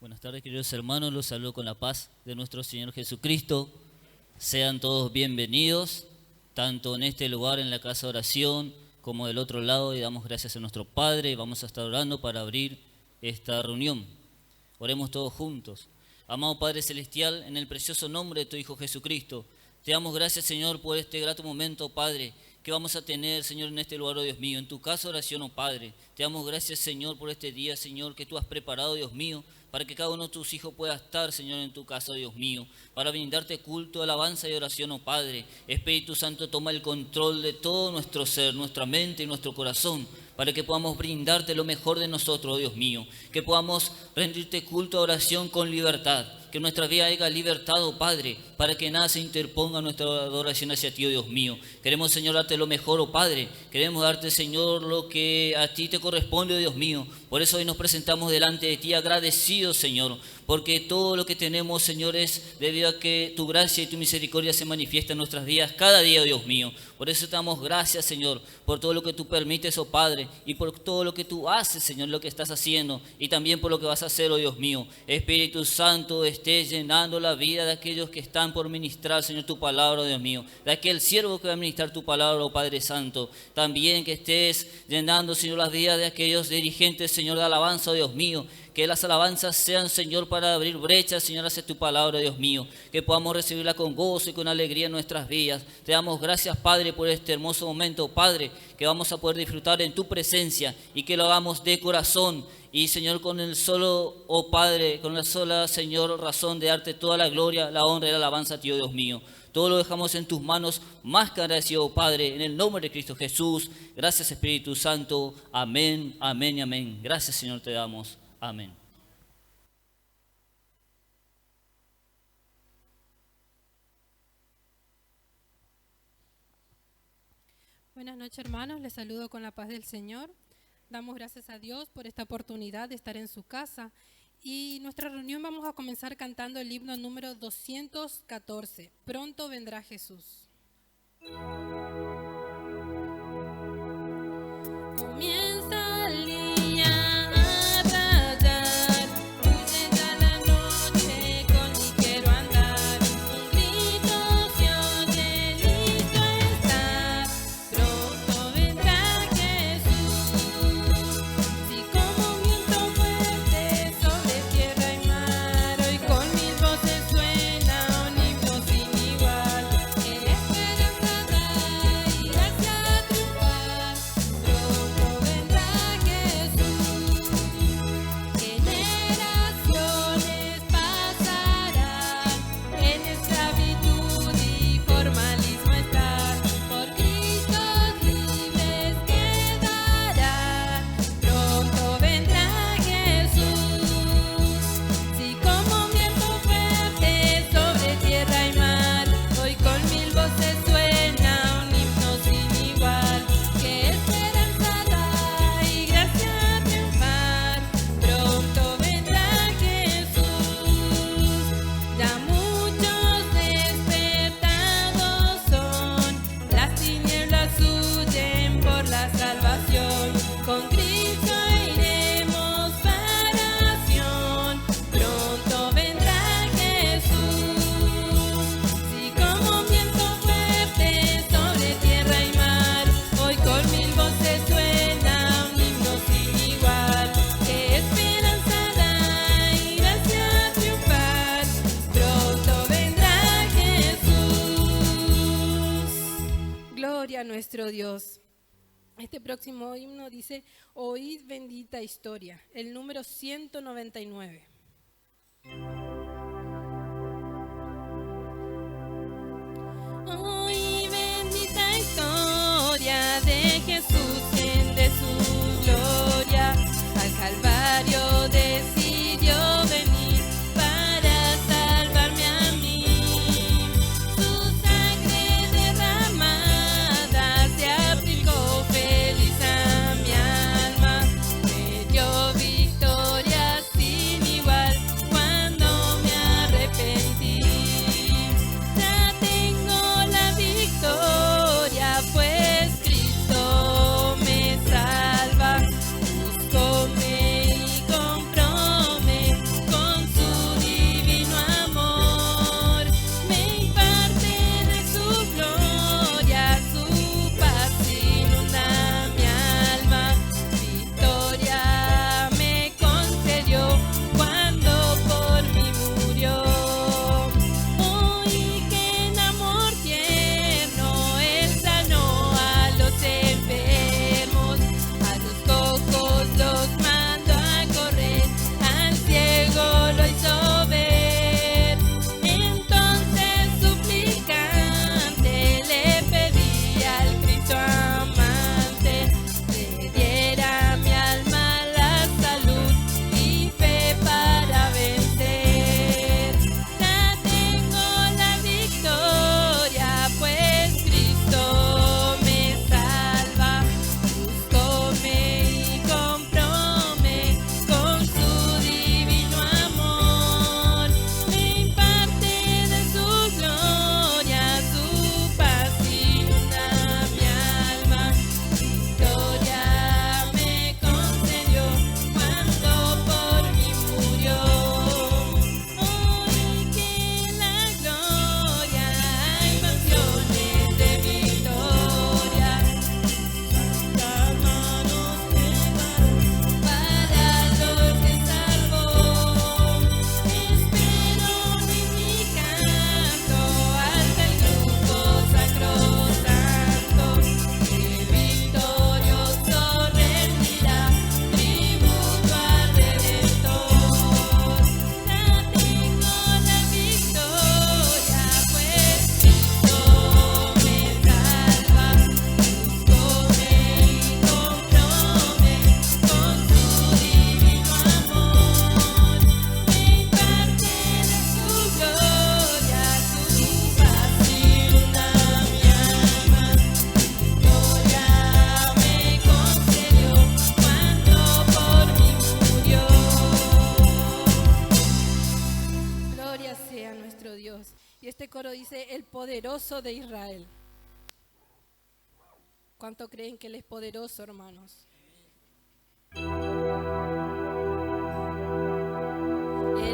Buenas tardes, queridos hermanos, los saludo con la paz de nuestro Señor Jesucristo. Sean todos bienvenidos, tanto en este lugar, en la casa de oración, como del otro lado, y damos gracias a nuestro Padre, y vamos a estar orando para abrir esta reunión. Oremos todos juntos. Amado Padre Celestial, en el precioso nombre de tu Hijo Jesucristo, te damos gracias, Señor, por este grato momento, Padre, que vamos a tener, Señor, en este lugar, oh Dios mío, en tu casa de oración, oh Padre. Te damos gracias, Señor, por este día, Señor, que tú has preparado, Dios mío, para que cada uno de tus hijos pueda estar, Señor, en tu casa, Dios mío, para brindarte culto, alabanza y oración, oh Padre. Espíritu Santo, toma el control de todo nuestro ser, nuestra mente y nuestro corazón, para que podamos brindarte lo mejor de nosotros, oh Dios mío, que podamos rendirte culto, oración con libertad, que nuestra vida haya libertad, oh Padre, para que nada se interponga nuestra adoración hacia ti, oh Dios mío. Queremos, Señor, darte lo mejor, oh Padre, queremos darte, Señor, lo que a ti te corresponde, oh Dios mío. Por eso hoy nos presentamos delante de ti agradecidos, Señor, porque todo lo que tenemos, Señor, es debido a que tu gracia y tu misericordia se manifiestan en nuestras vidas cada día, oh Dios mío. Por eso te damos gracias, Señor, por todo lo que tú permites, oh Padre, y por todo lo que tú haces, Señor, lo que estás haciendo, y también por lo que vas a hacer, oh Dios mío. Espíritu Santo, estés llenando la vida de aquellos que están por ministrar, Señor, tu palabra, oh Dios mío, de aquel siervo que va a ministrar tu palabra, oh Padre Santo. También que estés llenando, Señor, las vidas de aquellos dirigentes, Señor, de alabanza, oh Dios mío. Que las alabanzas sean, Señor, para abrir brechas, Señor, hacia tu palabra, Dios mío. Que podamos recibirla con gozo y con alegría en nuestras vidas. Te damos gracias, Padre, por este hermoso momento, Padre, que vamos a poder disfrutar en tu presencia y que lo hagamos de corazón. Y, Señor, con el solo, oh Padre, con la sola, Señor, razón de darte toda la gloria, la honra y la alabanza a ti, oh Dios mío. Todo lo dejamos en tus manos, más que agradecido, Padre, en el nombre de Cristo Jesús. Gracias, Espíritu Santo. Amén, amén y amén. Gracias, Señor, te damos. Amén. Buenas noches, hermanos, les saludo con la paz del Señor. Damos gracias a Dios por esta oportunidad de estar en su casa. Y nuestra reunión vamos a comenzar cantando el himno número 214, Pronto vendrá Jesús. Comienza el día. Nuestro Dios. Este próximo himno dice: Oíd bendita historia, el número 199. Oíd bendita historia de Jesús, quien de su gloria al Calvario decidió venir para salvarme a mí. Su sangre derramada se aplicó feliz a mi alma, me dio victoria sin igual cuando Y este coro dice, el poderoso de Israel. ¿Cuánto creen que Él es poderoso, hermanos? Él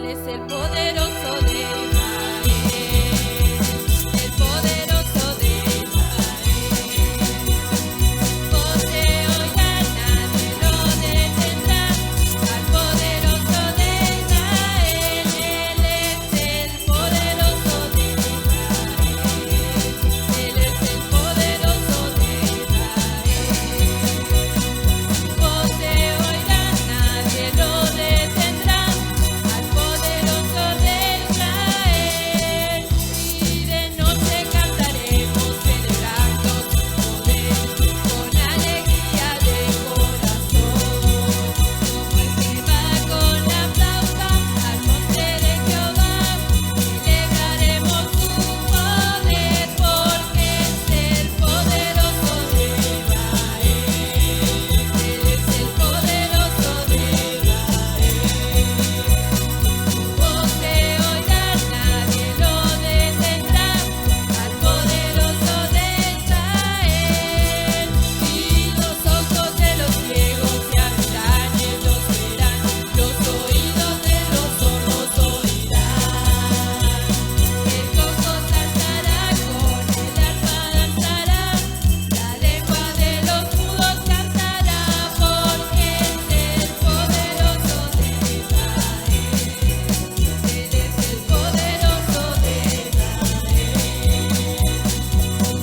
es el poderoso de Israel, el poderoso de Israel. Posee hoy nadie lo detendrá, al poderoso de Israel. Él es el poderoso de Israel, Él es el poderoso de Israel. Posee hoy nadie lo detendrá, al poderoso de Israel. Y de noche cantaremos celebrando su poder con alegría de corazón. Como el que va con la flauta al monte de Jehová, celebraremos su poder, porque es el poderoso de Israel. Él es el poderoso de Israel. Posee hoy nadie lo detendrá, al poderoso de Israel. Y los ojos de los ciegos se abrirán y ellos verán, los oídos de los sordos oirán. El cojo saltará, con el arpa danzará, la lengua de los mudos cantará, porque es el poderoso de Israel. Él es el poderoso de Israel.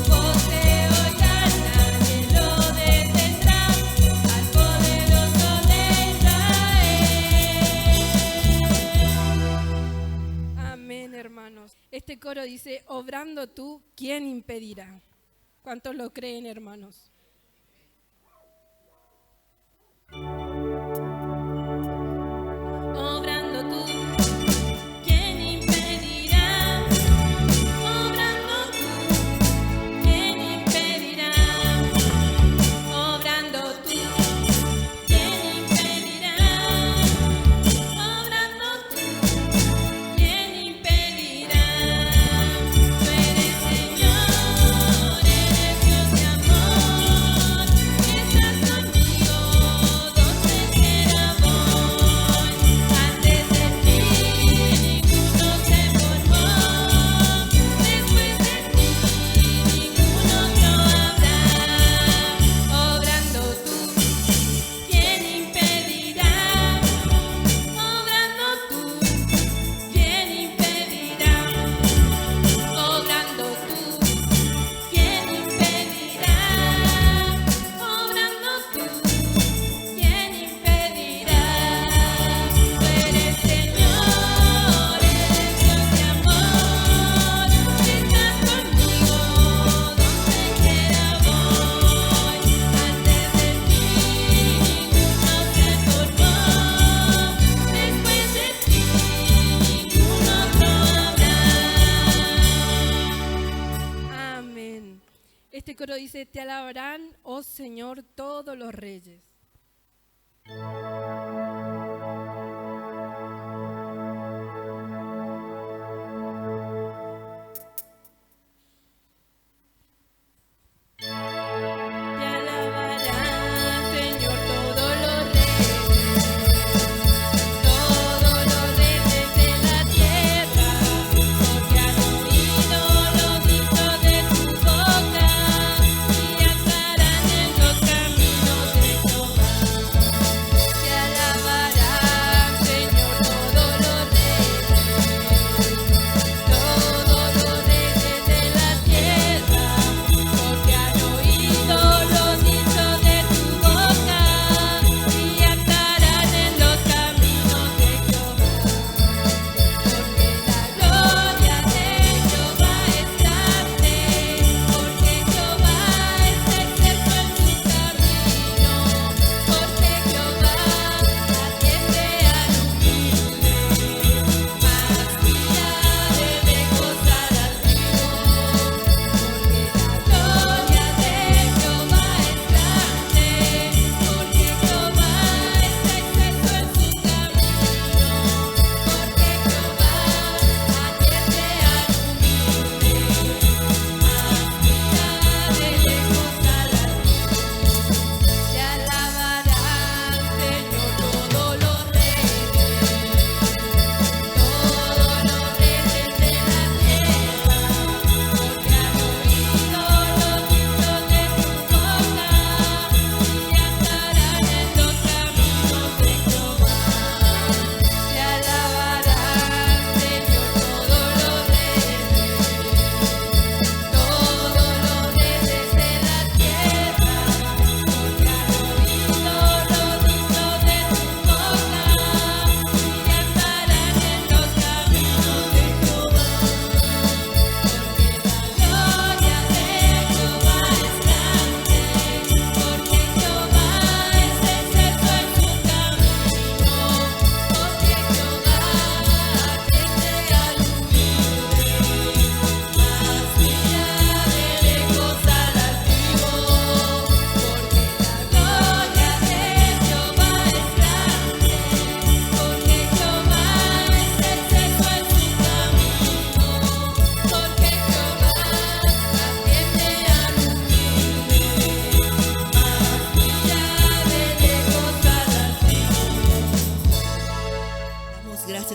Posee hoy nadie lo detendrá, al poderoso de Israel. Amén, hermanos. Este coro dice, obrando tú, ¿quién impedirá? ¿Cuántos lo creen, hermanos? Obrando tú, ¿quién impedirá? Obrando tú, ¿quién impedirá? Obrando tú, ¿quién impedirá? Obrando tú, ¿quién impedirá? Tú eres Señor, eres Dios de amor, estás conmigo donde quiera voy. Antes de ti ninguno se formó, después de ti ningún otro habrá. Obrando tú, ¿quién impedirá? Obrando tú, ¿quién impedirá? Obrando tú, ¿quién impedirá? Obrando tú, ¿quién impedirá? Tú eres Señor, eres Dios de amor, estás conmigo donde quiera voy. Antes de ti ninguno se formó, después de ti ningún otro habrá. Amén. Este coro dice, te alabarán, oh Señor, todos los reyes. Te alabarán, Señor, todos los reyes de la tierra, porque han oído los dichos de tu boca y andarán en los caminos de Jehová. Te alabarán,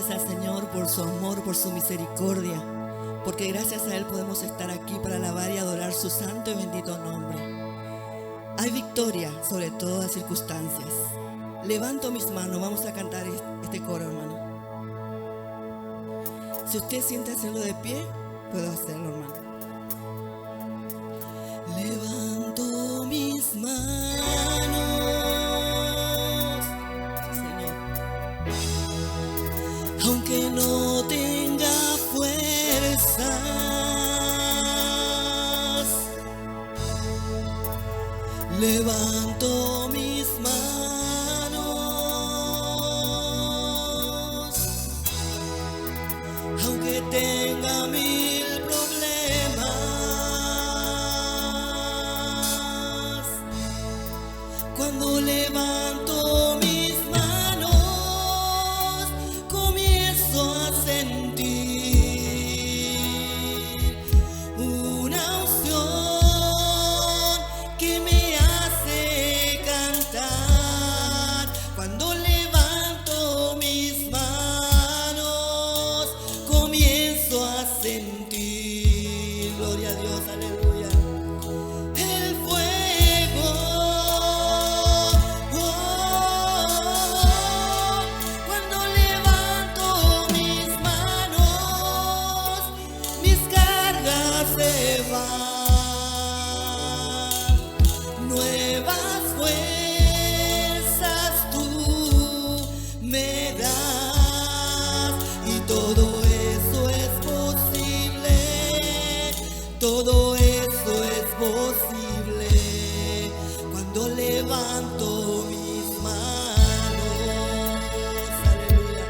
gracias al Señor por su amor, por su misericordia, porque gracias a Él podemos estar aquí para alabar y adorar su santo y bendito nombre. Hay victoria sobre todas circunstancias. Levanto mis manos, vamos a cantar este coro, hermano. Si usted siente hacerlo de pie, puedo hacerlo, hermano. Levanto mis manos, Señor, aunque no tenga fuerzas, levanto mis manos, aunque tenga mil problemas. Cuando levanto mis manos, comienzo a sentir una unción que me hace cantar. Cuando levanto mis manos, comienzo a sentir, gloria a Dios, aleluya, el fuego. Cuando levanto mis manos, mis cargas se van, nuevas fuerzas tú me das, y todo eso es posible, todo eso es posible, cuando levanto mis manos, aleluya.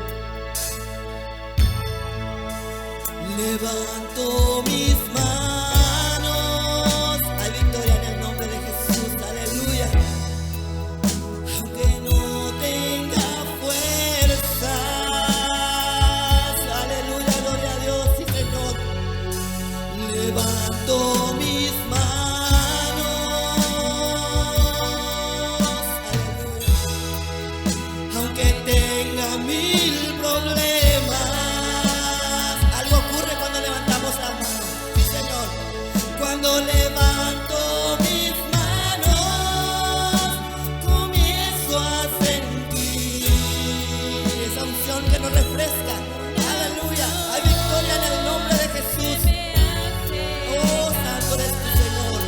Levanto mis manos, hay victoria en el nombre de Jesús, aleluya. Aunque no tenga fuerzas, aleluya, gloria a Dios, sí, Señor. Levanto mis manos, aleluya, aunque tenga mil problemas. Algo ocurre cuando levantamos las manos, sí, Señor. Cuando levanto mis manos, comienzo a sentir esa unción que nos refresca, aleluya. Hay victoria en el nombre de Jesús. Oh, santo eres tu Señor.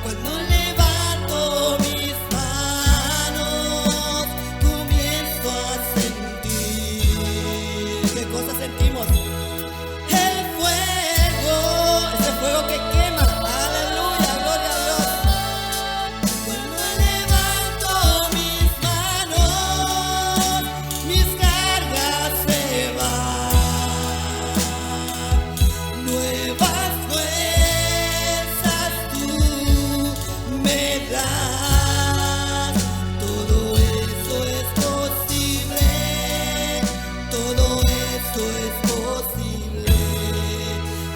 Cuando levanto mis manos, comienzo a sentir. ¿Qué cosa sentimos? El fuego, ese fuego que quema, aleluya, gloria a Dios. Cuando levanto mis manos, mis cargas se van, nuevas fuerzas tú me das, todo eso es posible, todo eso es posible,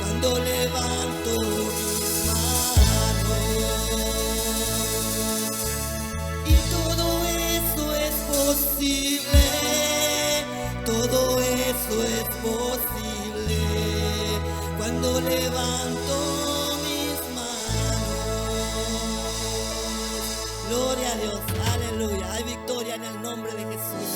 cuando levanto mis manos, y todo eso es posible, todo eso es posible, cuando levanto mis manos. Gloria a Dios, aleluya, hay victoria en el nombre de Jesús.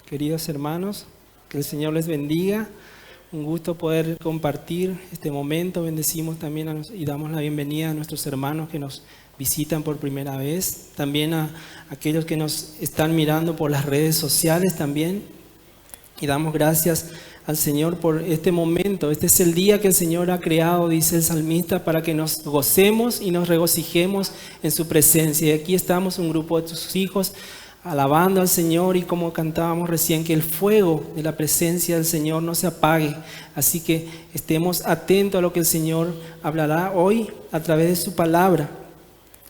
Queridos hermanos, Que el Señor les bendiga. Un gusto poder compartir este momento. Bendecimos también y damos la bienvenida a nuestros hermanos que nos visitan por primera vez. También a aquellos que nos están mirando por las redes sociales también. Y damos gracias al Señor por este momento. Este es el día que el Señor ha creado, dice el salmista, para que nos gocemos y nos regocijemos en su presencia. Y aquí estamos, un grupo de tus hijos, alabando al Señor, y como cantábamos recién, que el fuego de la presencia del Señor no se apague. Así que estemos atentos a lo que el Señor hablará hoy a través de su palabra.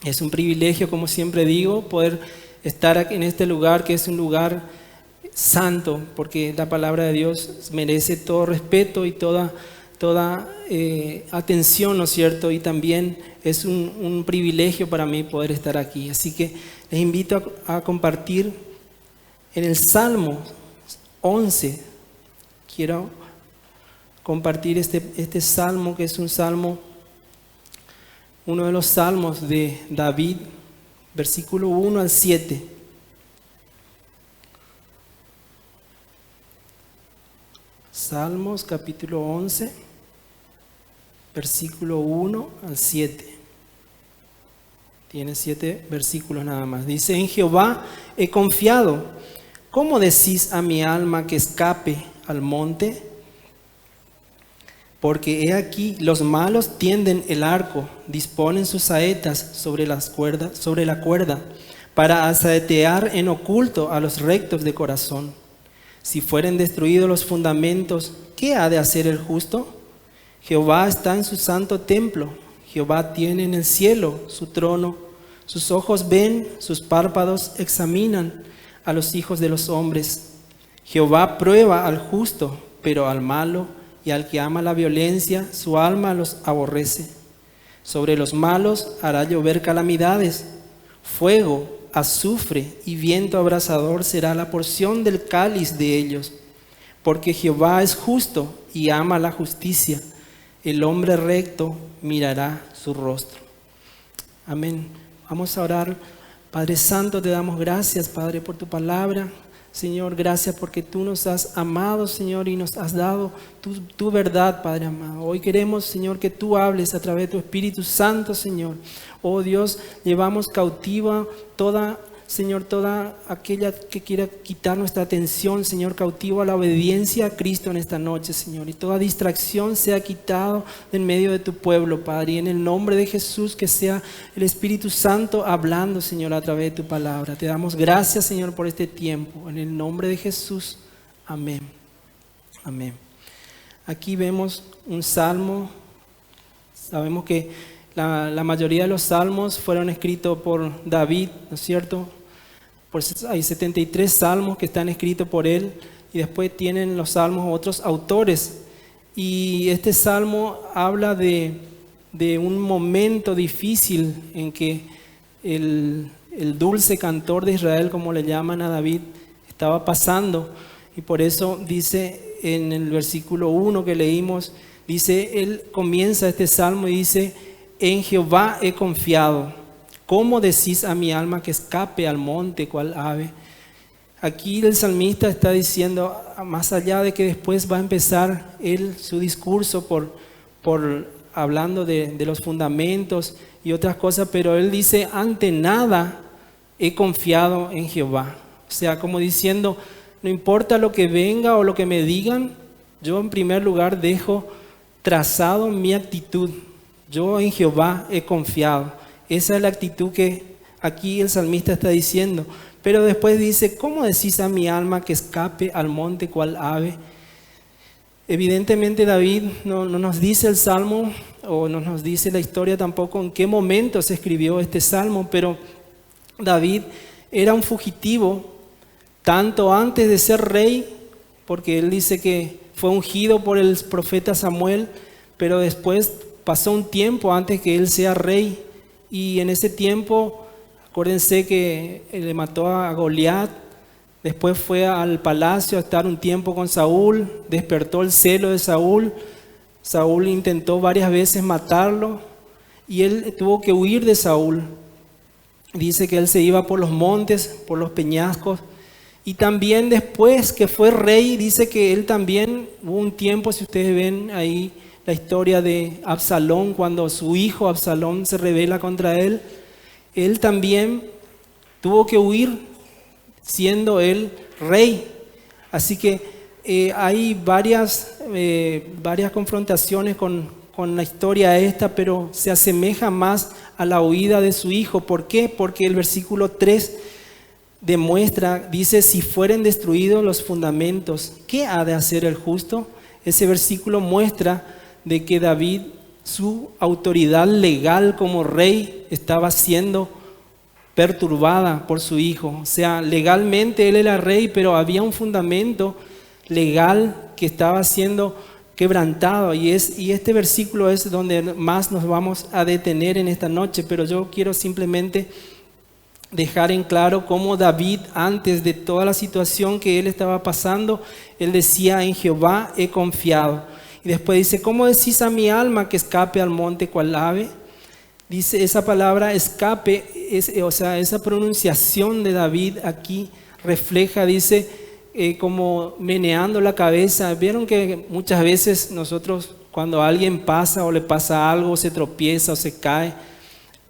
Es un privilegio, como siempre digo, poder estar aquí en este lugar, que es un lugar santo, porque la palabra de Dios merece todo respeto y toda atención, ¿no es cierto? Y también es un privilegio para mí poder estar aquí. Así que les invito a compartir en el Salmo 11. Quiero compartir este salmo, que es un salmo, uno de los salmos de David, versículo 1 al 7. Salmos capítulo 11, versículo 1 al 7. Tiene 7 versículos nada más. Dice: en Jehová he confiado. ¿Cómo decís a mi alma que escape al monte? Porque he aquí los malos tienden el arco, disponen sus saetas sobre la cuerda, para asaetear en oculto a los rectos de corazón. Si fueren destruidos los fundamentos, ¿qué ha de hacer el justo? Jehová está en su santo templo. Jehová tiene en el cielo su trono. Sus ojos ven, sus párpados examinan a los hijos de los hombres. Jehová prueba al justo, pero al malo y al que ama la violencia, su alma los aborrece. Sobre los malos hará llover calamidades. Fuego, azufre y viento abrasador será la porción del cáliz de ellos. Porque Jehová es justo y ama la justicia. El hombre recto mirará su rostro. Amén. Vamos a orar. Padre Santo, te damos gracias, Padre, por tu palabra. Señor, gracias porque tú nos has amado, Señor, y nos has dado tu verdad, Padre amado. Hoy queremos, Señor, que tú hables a través de tu Espíritu Santo, Señor. Oh Dios, llevamos cautiva toda aquella que quiera quitar nuestra atención, Señor, cautivo a la obediencia a Cristo en esta noche, Señor. Y toda distracción sea quitado en medio de tu pueblo, Padre. Y en el nombre de Jesús, que sea el Espíritu Santo hablando, Señor, a través de tu palabra. Te damos gracias, Señor, por este tiempo. En el nombre de Jesús. Amén. Amén. Aquí vemos un salmo. Sabemos que la mayoría de los salmos fueron escritos por David, ¿no es cierto? Hay 73 salmos que están escritos por él, y después tienen los salmos otros autores. Y este salmo habla de un momento difícil en que el dulce cantor de Israel, como le llaman a David, estaba pasando. Y por eso dice en el versículo 1 que leímos, dice, él comienza este salmo y dice: en Jehová he confiado. ¿Cómo decís a mi alma que escape al monte cual ave? Aquí el salmista está diciendo, más allá de que después va a empezar él su discurso por hablando de los fundamentos y otras cosas, pero él dice: ante nada he confiado en Jehová. O sea, como diciendo, no importa lo que venga o lo que me digan, yo en primer lugar dejo trazado mi actitud. Yo en Jehová he confiado. Esa es la actitud que aquí el salmista está diciendo. Pero después dice: ¿cómo decís a mi alma que escape al monte cual ave? Evidentemente David no nos dice el salmo, o no nos dice la historia tampoco en qué momento se escribió este salmo, pero David era un fugitivo tanto antes de ser rey, porque él dice que fue ungido por el profeta Samuel, pero después pasó un tiempo antes que él sea rey, y en ese tiempo, acuérdense que le mató a Goliat, después fue al palacio a estar un tiempo con Saúl, despertó el celo de Saúl. Saúl intentó varias veces matarlo y él tuvo que huir de Saúl. Dice que él se iba por los montes, por los peñascos, Y también después que fue rey, dice que él también, hubo un tiempo, si ustedes ven ahí la historia de Absalón, cuando su hijo Absalón se rebela contra él también tuvo que huir siendo él rey. Así que hay varias confrontaciones con la historia esta, pero se asemeja más a la huida de su hijo. ¿Por qué? Porque el versículo 3 demuestra, dice, si fueren destruidos los fundamentos, ¿qué ha de hacer el justo? Ese versículo muestra de que David, su autoridad legal como rey, estaba siendo perturbada por su hijo. O sea, legalmente él era rey, pero había un fundamento legal que estaba siendo quebrantado. Y este versículo es donde más nos vamos a detener en esta noche, pero yo quiero simplemente dejar en claro cómo David, antes de toda la situación que él estaba pasando, él decía: en Jehová he confiado. Y después dice: ¿cómo decís a mi alma que escape al monte cual ave? Dice esa palabra escape, o sea, esa pronunciación de David aquí refleja, dice, como meneando la cabeza. Vieron que muchas veces nosotros, cuando alguien pasa o le pasa algo, se tropieza o se cae,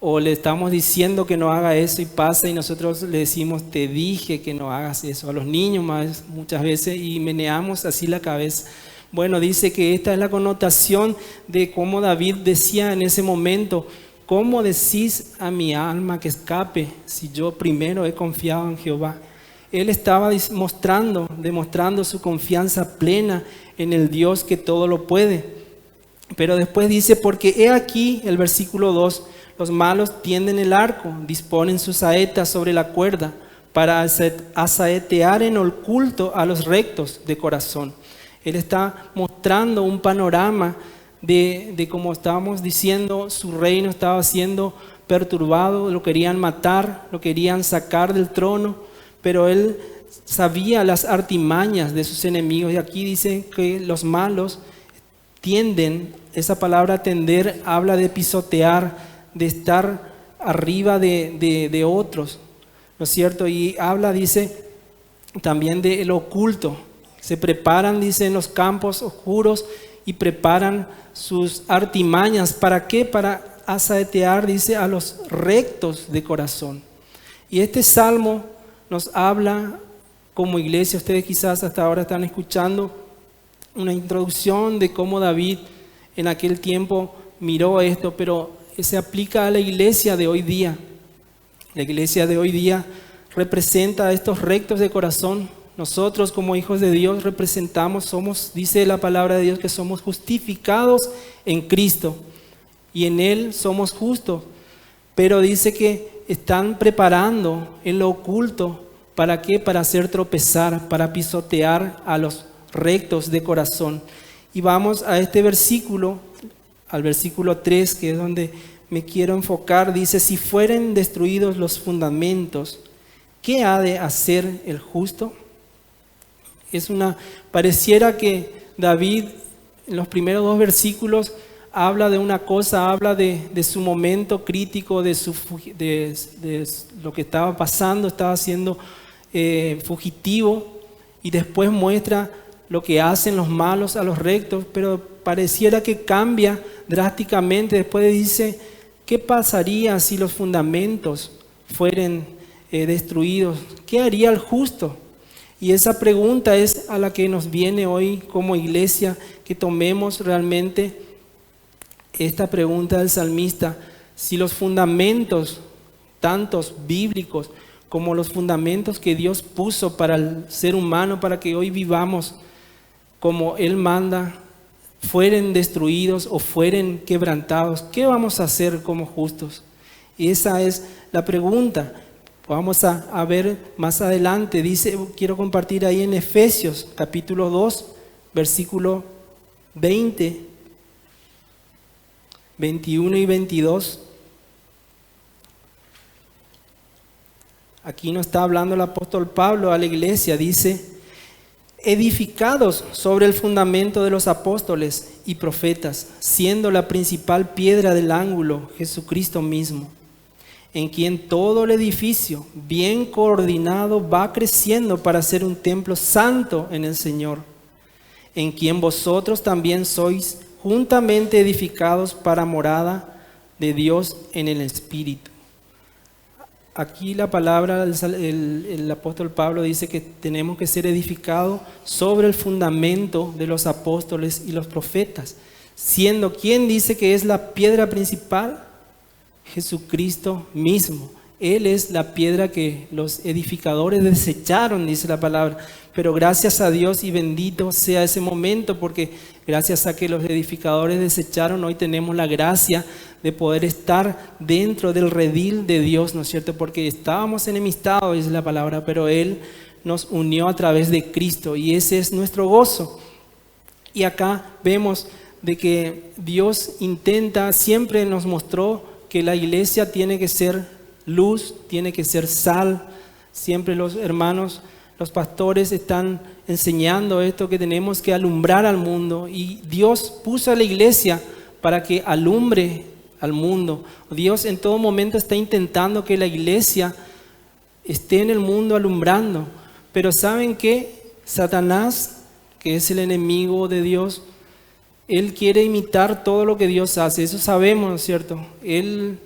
o le estamos diciendo que no haga eso y pasa, y nosotros le decimos: te dije que no hagas eso. A los niños muchas veces, y meneamos así la cabeza. Bueno, dice que esta es la connotación de cómo David decía en ese momento: ¿cómo decís a mi alma que escape si yo primero he confiado en Jehová? Él estaba demostrando su confianza plena en el Dios que todo lo puede. Pero después dice: porque he aquí, el versículo 2, los malos tienden el arco, disponen sus saetas sobre la cuerda para asaetear en oculto a los rectos de corazón. Él está mostrando un panorama de como estábamos diciendo, su reino estaba siendo perturbado, lo querían matar, lo querían sacar del trono, pero él sabía las artimañas de sus enemigos. Y aquí dice que los malos tienden, esa palabra tender habla de pisotear, de estar arriba de otros, ¿no es cierto? Y habla, dice, también de lo oculto. Se preparan, dice, en los campos oscuros y preparan sus artimañas. ¿Para qué? Para asaetear, dice, a los rectos de corazón. Y este salmo nos habla como iglesia. Ustedes quizás hasta ahora están escuchando una introducción de cómo David en aquel tiempo miró esto, pero se aplica a la iglesia de hoy día. La iglesia de hoy día representa a estos rectos de corazón. Nosotros como hijos de Dios representamos, dice la palabra de Dios, que somos justificados en Cristo y en Él somos justos. Pero dice que están preparando en lo oculto. ¿Para qué? Para hacer tropezar, para pisotear a los rectos de corazón. Y vamos a este versículo, al versículo 3, que es donde me quiero enfocar. Dice: si fueren destruidos los fundamentos, ¿qué ha de hacer el justo? Pareciera que David en los primeros 2 versículos habla de una cosa, habla de su momento crítico, de lo que estaba pasando, estaba siendo fugitivo, y después muestra lo que hacen los malos a los rectos, pero pareciera que cambia drásticamente. Después dice: ¿qué pasaría si los fundamentos fueren destruidos? ¿Qué haría el justo? Y esa pregunta es a la que nos viene hoy como iglesia, que tomemos realmente esta pregunta del salmista. Si los fundamentos, tantos bíblicos como los fundamentos que Dios puso para el ser humano, para que hoy vivamos como Él manda, fueren destruidos o fueren quebrantados, ¿qué vamos a hacer como justos? Y esa es la pregunta. Vamos a ver más adelante. Dice, quiero compartir ahí en Efesios capítulo 2, versículo 20, 21 y 22. Aquí nos está hablando el apóstol Pablo a la iglesia. Dice: edificados sobre el fundamento de los apóstoles y profetas, siendo la principal piedra del ángulo Jesucristo mismo, en quien todo el edificio, bien coordinado, va creciendo para ser un templo santo en el Señor, en quien vosotros también sois juntamente edificados para morada de Dios en el Espíritu. Aquí la palabra, el apóstol Pablo dice que tenemos que ser edificados sobre el fundamento de los apóstoles y los profetas, siendo quien dice que es la piedra principal, Jesucristo mismo. Él es la piedra que los edificadores desecharon, dice la palabra. Pero gracias a Dios y bendito sea ese momento, porque gracias a que los edificadores desecharon, hoy tenemos la gracia de poder estar dentro del redil de Dios, ¿no es cierto? Porque estábamos enemistados, dice la palabra, pero Él nos unió a través de Cristo y ese es nuestro gozo. Y acá vemos de que Dios intenta, siempre nos mostró que la iglesia tiene que ser luz, tiene que ser sal. Siempre los hermanos, los pastores están enseñando esto, que tenemos que alumbrar al mundo. Y Dios puso a la iglesia para que alumbre al mundo. Dios en todo momento está intentando que la iglesia esté en el mundo alumbrando. Pero ¿saben qué? Satanás, que es el enemigo de Dios, él quiere imitar todo lo que Dios hace, eso sabemos, ¿no es cierto? Él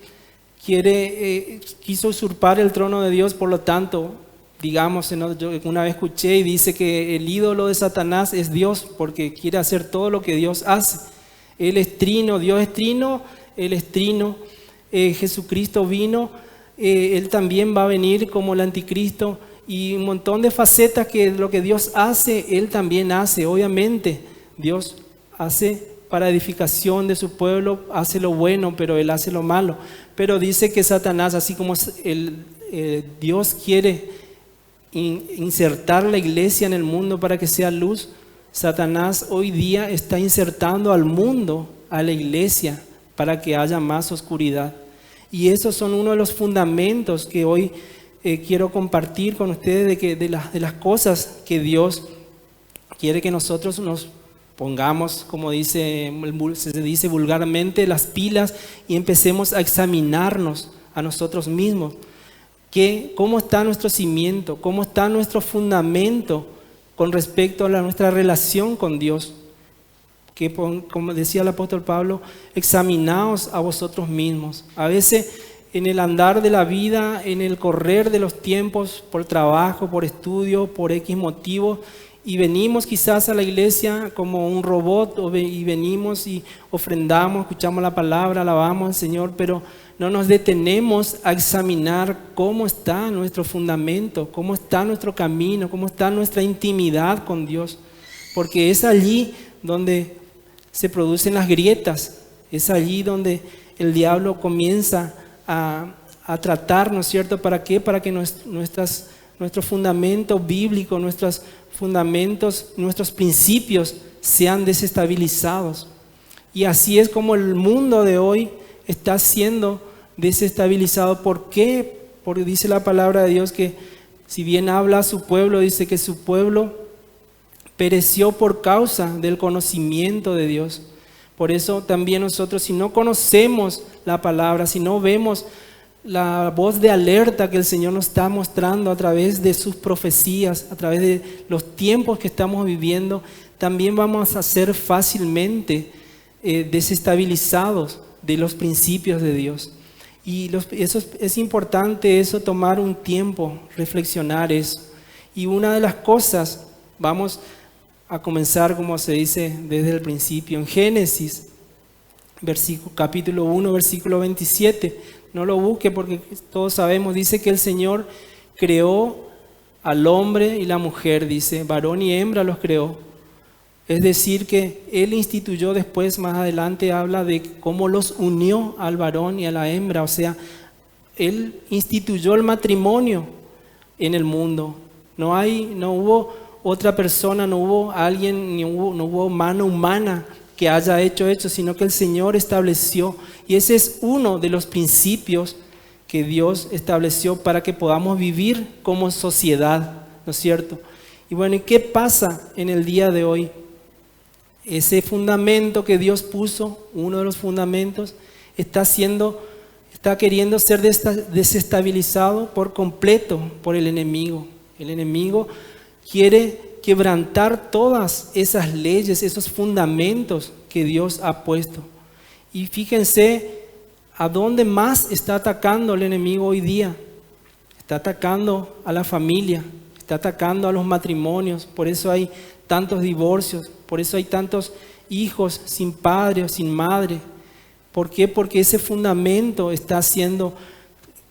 quiso usurpar el trono de Dios, por lo tanto, digamos, yo una vez escuché y dice que el ídolo de Satanás es Dios, porque quiere hacer todo lo que Dios hace. Él es trino, Dios es trino, Él es trino, Jesucristo vino, Él también va a venir como el anticristo, y un montón de facetas que lo que Dios hace, Él también hace. Obviamente, Dios hace para edificación de su pueblo, hace lo bueno, pero Él hace lo malo. Pero dice que Satanás, así como Dios quiere insertar la iglesia en el mundo para que sea luz, Satanás hoy día está insertando al mundo, a la iglesia, para que haya más oscuridad. Y esos son uno de los fundamentos que hoy quiero compartir con ustedes, de las cosas que Dios quiere que nosotros nos pongamos, como se dice vulgarmente, las pilas y empecemos a examinarnos a nosotros mismos. ¿Cómo está nuestro cimiento? ¿Cómo está nuestro fundamento con respecto a nuestra relación con Dios? Que, como decía el apóstol Pablo, examinaos a vosotros mismos. A veces en el andar de la vida, en el correr de los tiempos, por trabajo, por estudio, por X motivo, y venimos quizás a la iglesia como un robot, y venimos y ofrendamos, escuchamos la palabra, alabamos al Señor, pero no nos detenemos a examinar cómo está nuestro fundamento, cómo está nuestro camino, cómo está nuestra intimidad con Dios. Porque es allí donde se producen las grietas, es allí donde el diablo comienza a tratar, ¿no es cierto? ¿Para qué? Para que nuestro fundamento bíblico, nuestros fundamentos, nuestros principios sean desestabilizados. Y así es como el mundo de hoy está siendo desestabilizado. ¿Por qué? Porque dice la palabra de Dios que si bien habla a su pueblo, dice que su pueblo pereció por causa del conocimiento de Dios. Por eso también nosotros, si no conocemos la palabra, si no vemos la voz de alerta que el Señor nos está mostrando a través de sus profecías, a través de los tiempos que estamos viviendo, también vamos a ser fácilmente desestabilizados de los principios de Dios. Y es importante eso, tomar un tiempo, reflexionar eso. Y una de las cosas, vamos a comenzar como se dice desde el principio, en Génesis, capítulo 1, versículo 27. No lo busque porque todos sabemos, dice que el Señor creó al hombre y la mujer, dice, varón y hembra los creó. Es decir que Él instituyó después, más adelante habla de cómo los unió al varón y a la hembra. O sea, Él instituyó el matrimonio en el mundo. No hubo otra persona, no hubo alguien, no hubo mano humana que haya hecho eso, sino que el Señor estableció. Y ese es uno de los principios que Dios estableció para que podamos vivir como sociedad, ¿no es cierto? Y bueno, ¿y qué pasa en el día de hoy? Ese fundamento que Dios puso, uno de los fundamentos, está Está queriendo ser desestabilizado por completo por el enemigo. El enemigo quiere quebrantar todas esas leyes, esos fundamentos que Dios ha puesto. Y fíjense a dónde más está atacando el enemigo hoy día. Está atacando a la familia, está atacando a los matrimonios. Por eso hay tantos divorcios, por eso hay tantos hijos sin padre o sin madre. ¿Por qué? Porque ese fundamento está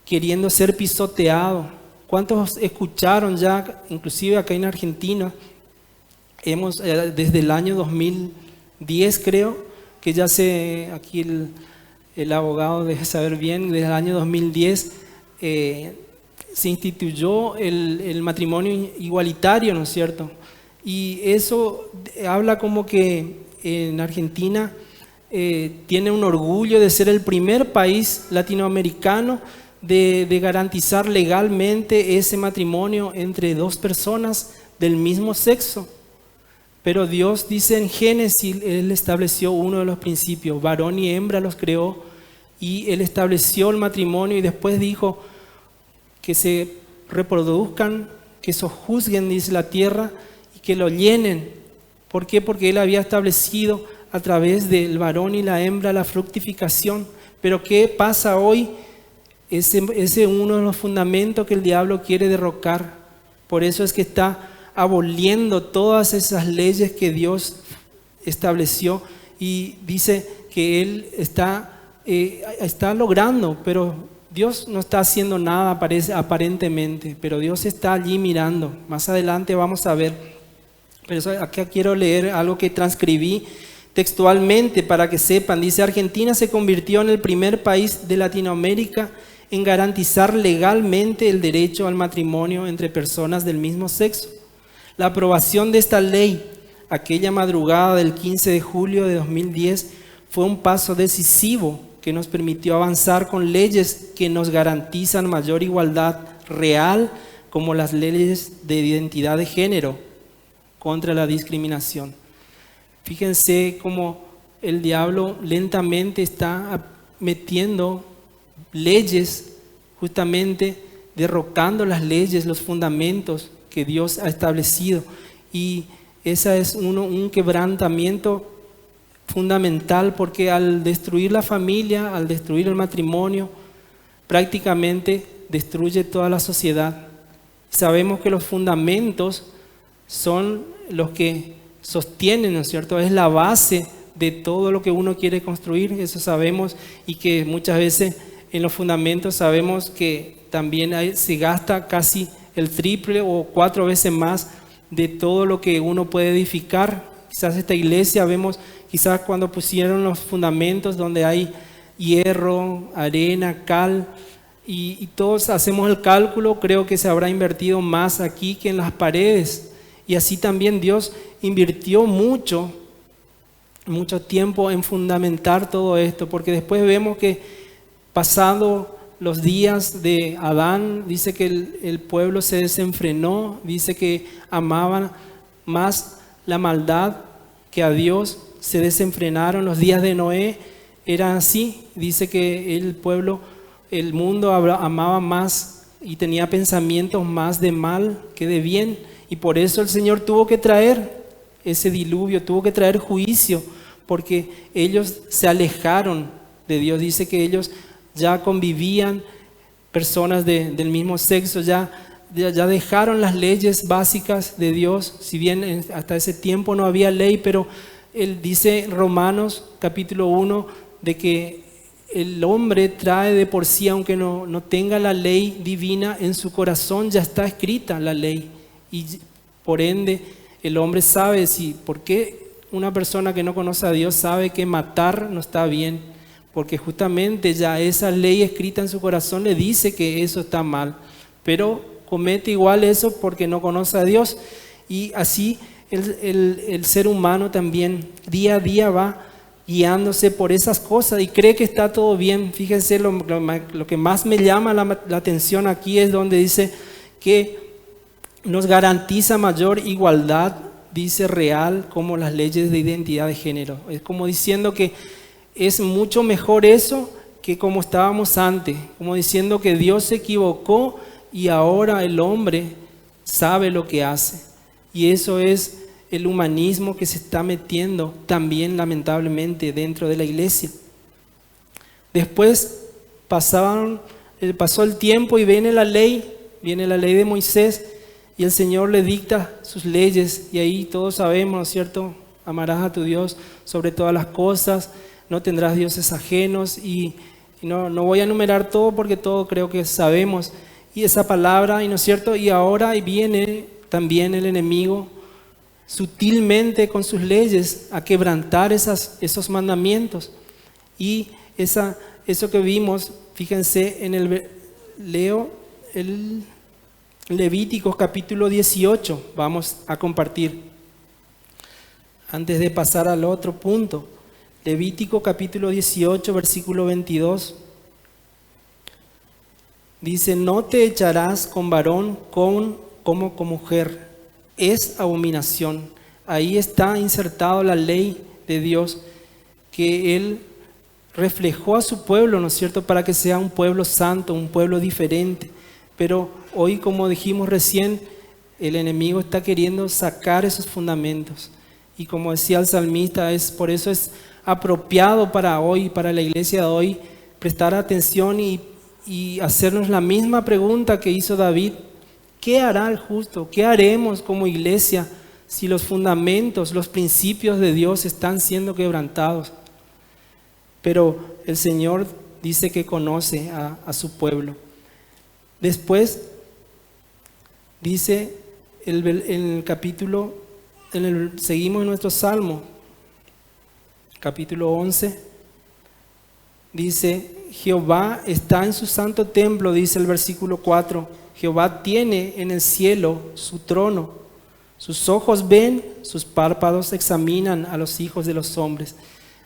queriendo ser pisoteado. ¿Cuántos escucharon ya, inclusive acá en Argentina, desde el año 2010 creo, que ya aquí el abogado debe saber bien, desde el año 2010 se instituyó el matrimonio igualitario, ¿no es cierto? Y eso habla como que en Argentina tiene un orgullo de ser el primer país latinoamericano de garantizar legalmente ese matrimonio entre dos personas del mismo sexo. Pero Dios dice en Génesis, Él estableció uno de los principios, varón y hembra los creó, y Él estableció el matrimonio y después dijo que se reproduzcan, que sojuzguen, dice la tierra, y que lo llenen. ¿Por qué? Porque Él había establecido a través del varón y la hembra la fructificación. Pero ¿qué pasa hoy? Ese es uno de los fundamentos que el diablo quiere derrocar. Por eso es que está aboliendo todas esas leyes que Dios estableció y dice que Él está logrando, pero Dios no está haciendo nada aparentemente, pero Dios está allí mirando. Más adelante vamos a ver. Pero acá quiero leer algo que transcribí textualmente para que sepan. Dice: Argentina se convirtió en el primer país de Latinoamérica en garantizar legalmente el derecho al matrimonio entre personas del mismo sexo. La aprobación de esta ley, aquella madrugada del 15 de julio de 2010, fue un paso decisivo que nos permitió avanzar con leyes que nos garantizan mayor igualdad real, como las leyes de identidad de género contra la discriminación. Fíjense cómo el diablo lentamente está metiendo leyes, justamente derrocando las leyes, los fundamentos que Dios ha establecido. Y esa es un quebrantamiento fundamental, porque al destruir la familia, al destruir el matrimonio, prácticamente destruye toda la sociedad. Sabemos que los fundamentos son los que sostienen, ¿no es cierto? Es la base de todo lo que uno quiere construir, eso sabemos, y que muchas veces en los fundamentos sabemos que también se gasta casi el triple o 4 veces más de todo lo que uno puede edificar. Quizás esta iglesia vemos, quizás cuando pusieron los fundamentos donde hay hierro, arena, cal, y todos hacemos el cálculo, creo que se habrá invertido más aquí que en las paredes. Y así también Dios invirtió mucho tiempo en fundamentar todo esto, porque después vemos que pasado los días de Adán, dice que el pueblo se desenfrenó, dice que amaban más la maldad que a Dios, se desenfrenaron. Los días de Noé eran así, dice que el mundo amaba más y tenía pensamientos más de mal que de bien, y por eso el Señor tuvo que traer ese diluvio, tuvo que traer juicio, porque ellos se alejaron de Dios. Dice que ellos ya convivían, personas del mismo sexo, ya dejaron las leyes básicas de Dios, si bien hasta ese tiempo no había ley, pero él dice Romanos capítulo 1 de que el hombre trae de por sí, aunque no tenga la ley divina en su corazón, ya está escrita la ley, y por ende el hombre sabe por qué una persona que no conoce a Dios sabe que matar no está bien, porque justamente ya esa ley escrita en su corazón le dice que eso está mal, pero comete igual eso porque no conoce a Dios. Y así el ser humano también día a día va guiándose por esas cosas y cree que está todo bien. Fíjense, lo que más me llama la atención aquí es donde dice que nos garantiza mayor igualdad, dice real, como las leyes de identidad de género. Es como diciendo que es mucho mejor eso que como estábamos antes, como diciendo que Dios se equivocó y ahora el hombre sabe lo que hace. Y eso es el humanismo que se está metiendo también lamentablemente dentro de la iglesia. Después pasó el tiempo y viene la ley de Moisés y el Señor le dicta sus leyes y ahí todos sabemos, ¿no es cierto? Amarás a tu Dios sobre todas las cosas, no tendrás dioses ajenos y no voy a enumerar todo porque todo creo que sabemos. Y esa palabra, ¿no es cierto? Y ahora viene también el enemigo sutilmente con sus leyes a quebrantar esos mandamientos. Y eso que vimos, fíjense en el Levíticos capítulo 18, vamos a compartir. Antes de pasar al otro punto, Levítico capítulo 18, versículo 22. Dice, no te echarás con varón como con mujer, es abominación. Ahí está insertado la ley de Dios que Él reflejó a su pueblo, ¿no es cierto?, para que sea un pueblo santo, un pueblo diferente. Pero hoy, como dijimos recién, el enemigo está queriendo sacar esos fundamentos. Y como decía el salmista, por eso es apropiado para hoy, para la iglesia de hoy, prestar atención y hacernos la misma pregunta que hizo David. ¿Qué hará el justo? ¿Qué haremos como iglesia si los fundamentos, los principios de Dios están siendo quebrantados? Pero el Señor dice que conoce a su pueblo. Después dice en el capítulo, seguimos en nuestro Salmo, capítulo 11, dice, Jehová está en su santo templo, dice el versículo 4, Jehová tiene en el cielo su trono, sus ojos ven, sus párpados examinan a los hijos de los hombres.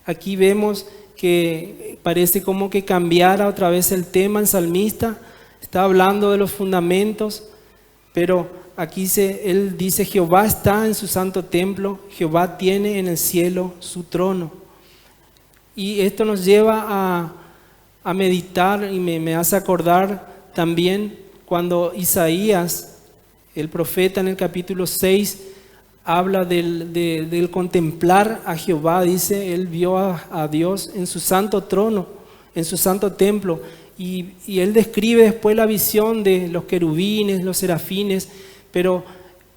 Aquí vemos que parece como que cambiara otra vez el tema el salmista, está hablando de los fundamentos, pero aquí él dice, Jehová está en su santo templo, Jehová tiene en el cielo su trono. Y esto nos lleva a meditar y me hace acordar también cuando Isaías, el profeta en el capítulo 6, habla del contemplar a Jehová, dice, él vio a Dios en su santo trono, en su santo templo, y él describe después la visión de los querubines, los serafines, pero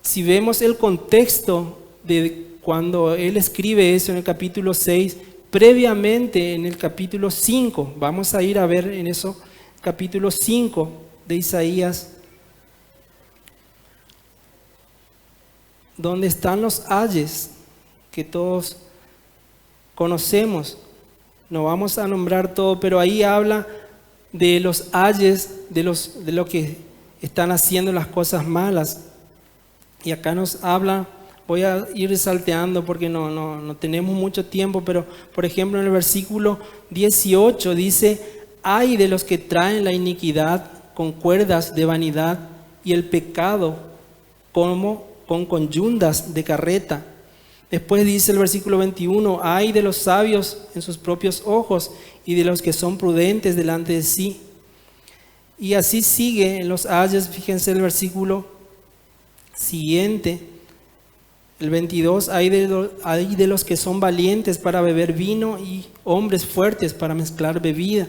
si vemos el contexto de cuando él escribe eso en el capítulo 6, previamente en el capítulo 5, vamos a ir a ver en eso, capítulo 5 de Isaías, donde están los ayes que todos conocemos. No vamos a nombrar todo, pero ahí habla de los ayes, de lo que están haciendo las cosas malas. Y acá nos habla, voy a ir salteando porque no tenemos mucho tiempo, pero por ejemplo en el versículo 18 dice, ay de los que traen la iniquidad con cuerdas de vanidad y el pecado como con conyundas de carreta. Después dice el versículo 21, ay de los sabios en sus propios ojos y de los que son prudentes delante de sí. Y así sigue en los ayes, fíjense el versículo siguiente, el 22, hay de los que son valientes para beber vino y hombres fuertes para mezclar bebida.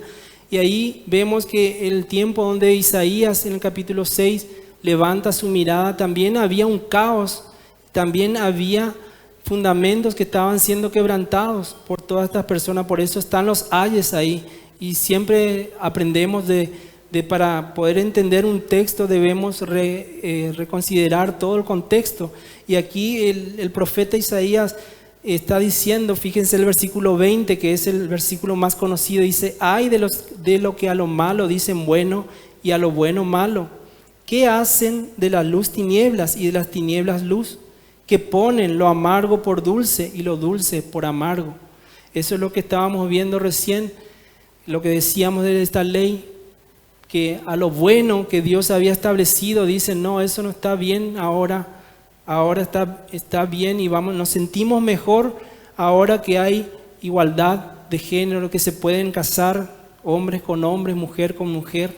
Y ahí vemos que el tiempo donde Isaías en el capítulo 6 levanta su mirada, también había un caos, también había fundamentos que estaban siendo quebrantados por todas estas personas, por eso están los ayes ahí. Y siempre aprendemos para poder entender un texto debemos reconsiderar todo el contexto. Y aquí el profeta Isaías está diciendo, fíjense el versículo 20, que es el versículo más conocido, dice, ay de lo que a lo malo dicen bueno y a lo bueno malo. ¿Qué hacen de la luz tinieblas y de las tinieblas luz? Que ponen lo amargo por dulce y lo dulce por amargo. Eso es lo que estábamos viendo recién, lo que decíamos de esta ley, que a lo bueno que Dios había establecido, dicen, no, eso no está bien ahora está bien y nos sentimos mejor ahora que hay igualdad de género, que se pueden casar hombres con hombres, mujer con mujer.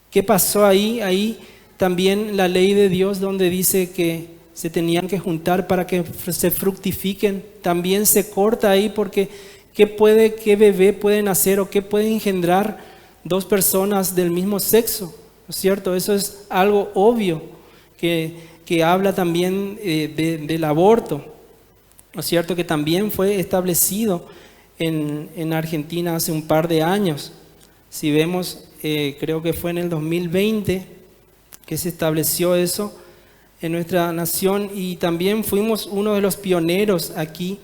¿Qué pasó ahí? Ahí también la ley de Dios, donde dice que se tenían que juntar para que se fructifiquen, también se corta ahí, porque ¿qué bebé pueden hacer o qué puede engendrar dos personas del mismo sexo? ¿No es cierto? Eso es algo obvio que habla también del aborto, ¿no es cierto? Que también fue establecido en Argentina hace un par de años. Si vemos, creo que fue en el 2020 que se estableció eso en nuestra nación, y también fuimos uno de los pioneros aquí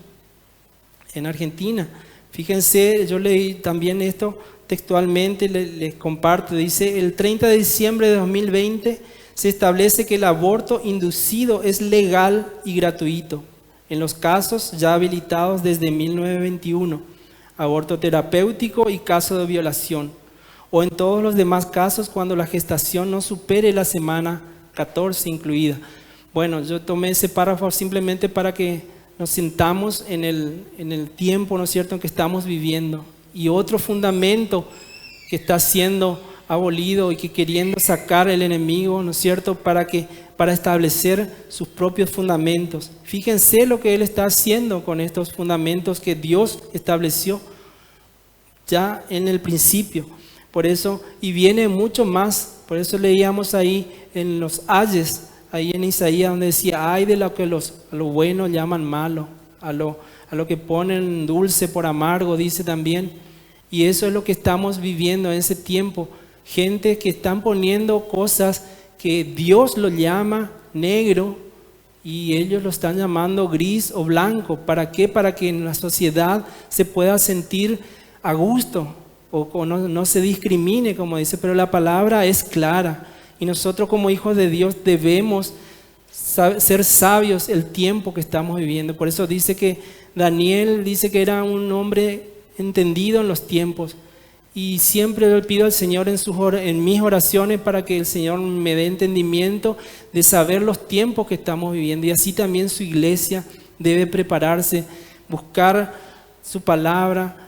en Argentina. Fíjense, yo leí también esto textualmente, les comparto, dice: el 30 de diciembre de 2020 se establece que el aborto inducido es legal y gratuito en los casos ya habilitados desde 1921, aborto terapéutico y caso de violación, o en todos los demás casos cuando la gestación no supere la semana 14 incluida. Bueno, yo tomé ese párrafo simplemente para que nos sintamos en el tiempo, ¿no es cierto?, en que estamos viviendo. Y otro fundamento que está siendo abolido y que queriendo sacar el enemigo, ¿no es cierto?, para establecer sus propios fundamentos. Fíjense lo que él está haciendo con estos fundamentos que Dios estableció ya en el principio. Por eso, y viene mucho más, por eso leíamos ahí en los ayes, ahí en Isaías, donde decía: ay de lo que a lo bueno llaman malo, a lo que ponen dulce por amargo, dice también. Y eso es lo que estamos viviendo en ese tiempo. Gente que están poniendo cosas que Dios lo llama negro y ellos lo están llamando gris o blanco. ¿Para qué? Para que en la sociedad se pueda sentir a gusto o no se discrimine, como dice, pero la palabra es clara. Y nosotros como hijos de Dios debemos ser sabios el tiempo que estamos viviendo. Por eso dice que Daniel dice que era un hombre entendido en los tiempos. Y siempre le pido al Señor en mis oraciones para que el Señor me dé entendimiento de saber los tiempos que estamos viviendo. Y así también su iglesia debe prepararse, buscar su palabra,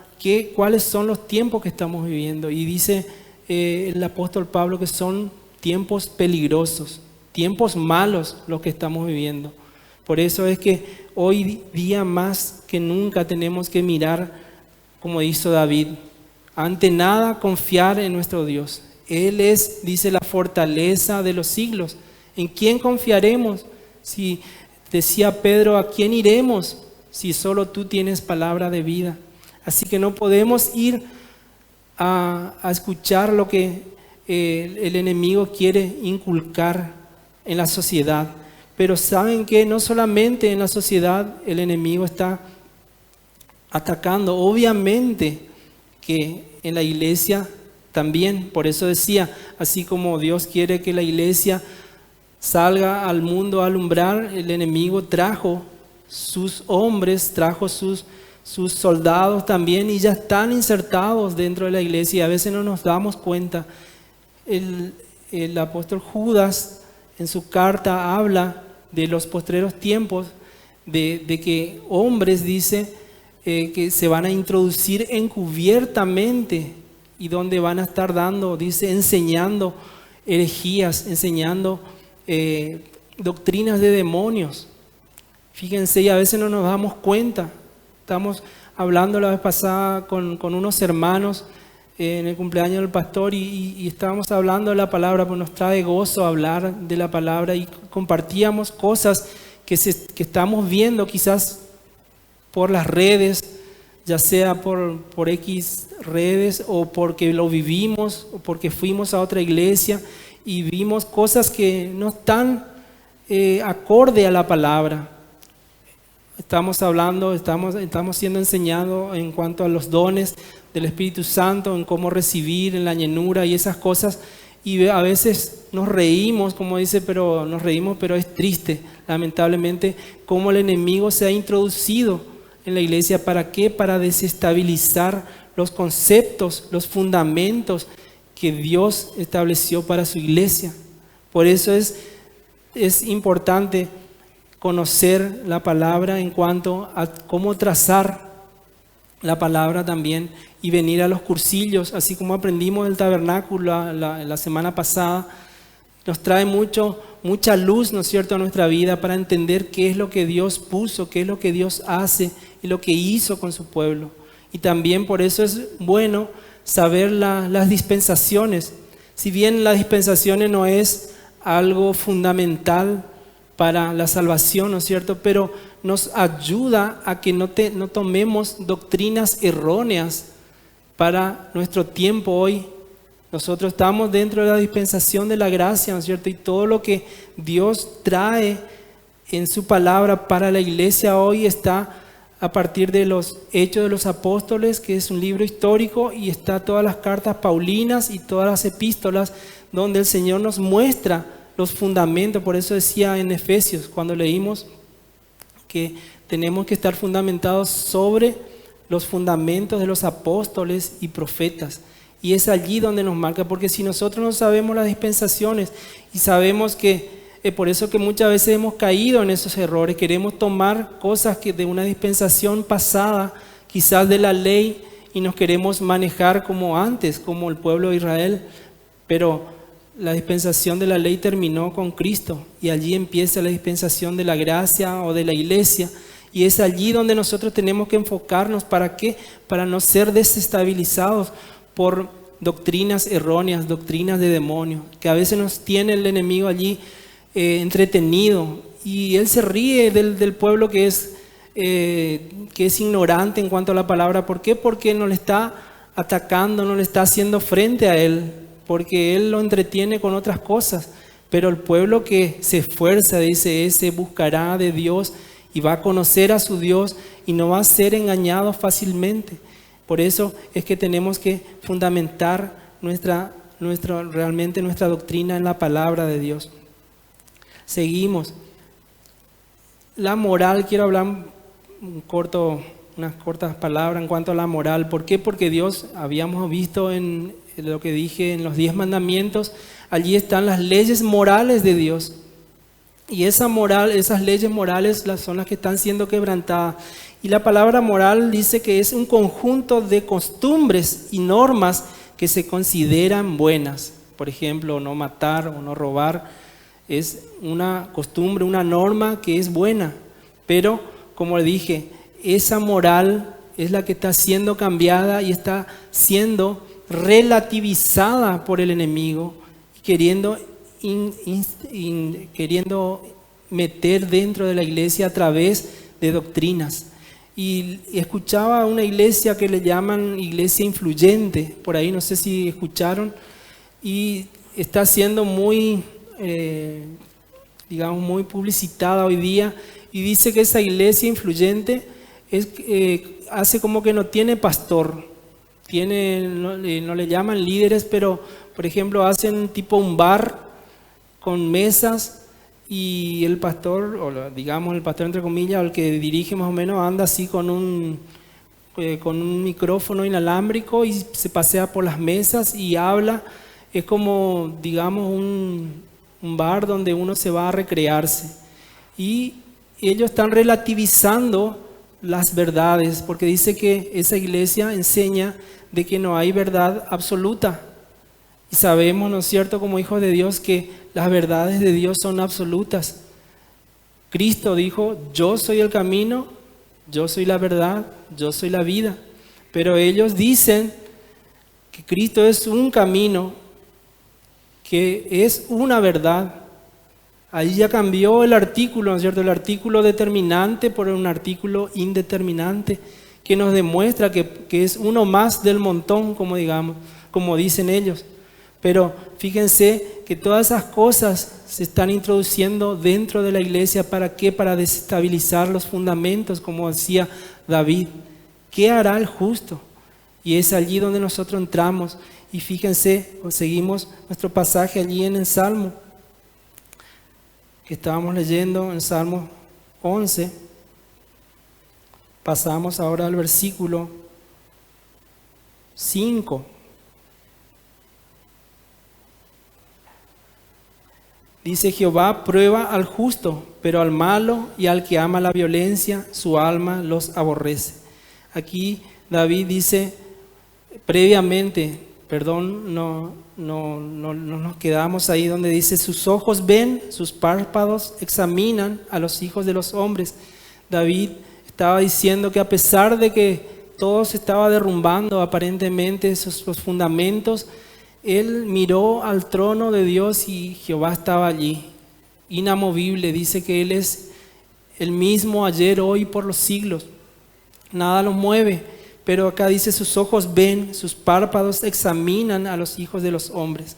cuáles son los tiempos que estamos viviendo. Y dice el apóstol Pablo que son tiempos peligrosos, tiempos malos los que estamos viviendo. Por eso es que hoy día más que nunca tenemos que mirar, como hizo David, ante nada confiar en nuestro Dios. Él es, dice, la fortaleza de los siglos. ¿En quién confiaremos? Si decía Pedro, ¿a quién iremos si solo tú tienes palabra de vida? Así que no podemos ir a escuchar lo que el enemigo quiere inculcar en la sociedad. Pero saben que no solamente en la sociedad el enemigo está atacando, obviamente que en la iglesia también. Por eso decía, así como Dios quiere que la iglesia salga al mundo a alumbrar, el enemigo trajo sus hombres, trajo sus soldados también, y ya están insertados dentro de la iglesia y a veces no nos damos cuenta. El apóstol Judas en su carta habla de los postreros tiempos, de que hombres, dice, que se van a introducir encubiertamente y donde van a estar dando, dice, enseñando herejías, enseñando doctrinas de demonios. Fíjense, y a veces no nos damos cuenta. Estamos hablando la vez pasada con unos hermanos en el cumpleaños del pastor y estábamos hablando de la palabra, pues nos trae gozo hablar de la palabra y compartíamos cosas que estamos viendo quizás por las redes, ya sea por X redes o porque lo vivimos o porque fuimos a otra iglesia y vimos cosas que no están acorde a la palabra. Estamos hablando, estamos siendo enseñados en cuanto a los dones del Espíritu Santo, en cómo recibir, en la llenura y esas cosas. Y a veces nos reímos, como dice, pero es triste, lamentablemente, cómo el enemigo se ha introducido en la iglesia. ¿Para qué? Para desestabilizar los conceptos, los fundamentos que Dios estableció para su iglesia. Por eso es importante conocer la palabra en cuanto a cómo trazar la palabra también y venir a los cursillos, así como aprendimos del tabernáculo la semana pasada. Nos trae mucha luz, ¿no es cierto?, a nuestra vida para entender qué es lo que Dios puso, qué es lo que Dios hace y lo que hizo con su pueblo. Y también por eso es bueno saber las dispensaciones. Si bien las dispensaciones no es algo fundamental para la salvación, ¿no es cierto?, pero nos ayuda a que no tomemos doctrinas erróneas para nuestro tiempo hoy. Nosotros estamos dentro de la dispensación de la gracia, ¿no es cierto? Y todo lo que Dios trae en su palabra para la iglesia hoy está a partir de los Hechos de los Apóstoles, que es un libro histórico, y está todas las cartas paulinas y todas las epístolas donde el Señor nos muestra los fundamentos. Por eso decía en Efesios, cuando leímos que tenemos que estar fundamentados sobre los fundamentos de los apóstoles y profetas. Y es allí donde nos marca, porque si nosotros no sabemos las dispensaciones y sabemos que, por eso que muchas veces hemos caído en esos errores, queremos tomar cosas que de una dispensación pasada, quizás de la ley, y nos queremos manejar como antes, como el pueblo de Israel, pero la dispensación de la ley terminó con Cristo y allí empieza la dispensación de la gracia o de la iglesia. Y es allí donde nosotros tenemos que enfocarnos. ¿Para qué? Para no ser desestabilizados por doctrinas erróneas, doctrinas de demonios, que a veces nos tiene el enemigo allí entretenido, y él se ríe del pueblo que es ignorante en cuanto a la palabra. ¿Por qué? Porque no le está atacando, no le está haciendo frente a él, porque él lo entretiene con otras cosas. Pero el pueblo que se esfuerza, dice, ese buscará de Dios y va a conocer a su Dios y no va a ser engañado fácilmente. Por eso es que tenemos que fundamentar realmente nuestra doctrina en la palabra de Dios. Seguimos. La moral, quiero hablar unas cortas palabras en cuanto a la moral. ¿Por qué? Porque Dios, habíamos visto en lo que dije en los 10 mandamientos, allí están las leyes morales de Dios. Y esas leyes morales son las que están siendo quebrantadas. Y la palabra moral dice que es un conjunto de costumbres y normas que se consideran buenas. Por ejemplo, no matar o no robar es una costumbre, una norma que es buena. Pero, como le dije, esa moral es la que está siendo cambiada y está siendo relativizada por el enemigo, queriendo meter dentro de la iglesia a través de doctrinas. Y escuchaba una iglesia que le llaman iglesia influyente, por ahí no sé si escucharon, y está siendo muy muy publicitada hoy día, y dice que esa iglesia influyente hace como que no tiene pastor, no le llaman líderes, pero por ejemplo hacen tipo un bar con mesas, y el pastor, o digamos el pastor entre comillas, o el que dirige más o menos, anda así con un micrófono inalámbrico y se pasea por las mesas y habla. Es como, digamos, un bar donde uno se va a recrearse. Y ellos están relativizando las verdades, porque dice que esa iglesia enseña de que no hay verdad absoluta. Y sabemos, ¿no es cierto?, como hijos de Dios, que las verdades de Dios son absolutas. Cristo dijo, yo soy el camino, yo soy la verdad, yo soy la vida. Pero ellos dicen que Cristo es un camino, que es una verdad. Ahí ya cambió el artículo, ¿no es cierto?, el artículo determinante por un artículo indeterminante, que nos demuestra que es uno más del montón, como dicen ellos. Pero fíjense que todas esas cosas se están introduciendo dentro de la iglesia. ¿Para qué? Para desestabilizar los fundamentos, como decía David. ¿Qué hará el justo? Y es allí donde nosotros entramos. Y fíjense, seguimos nuestro pasaje allí en el Salmo, que estábamos leyendo en Salmo 11. Pasamos ahora al versículo 5. Dice, Jehová prueba al justo, pero al malo y al que ama la violencia, su alma los aborrece. Aquí David dice previamente, perdón, no nos quedamos ahí donde dice: sus ojos ven, sus párpados examinan a los hijos de los hombres. David estaba diciendo que a pesar de que todo se estaba derrumbando aparentemente, los fundamentos, él miró al trono de Dios y Jehová estaba allí, inamovible. Dice que Él es el mismo ayer, hoy, por los siglos. Nada lo mueve, pero acá dice: sus ojos ven, sus párpados examinan a los hijos de los hombres.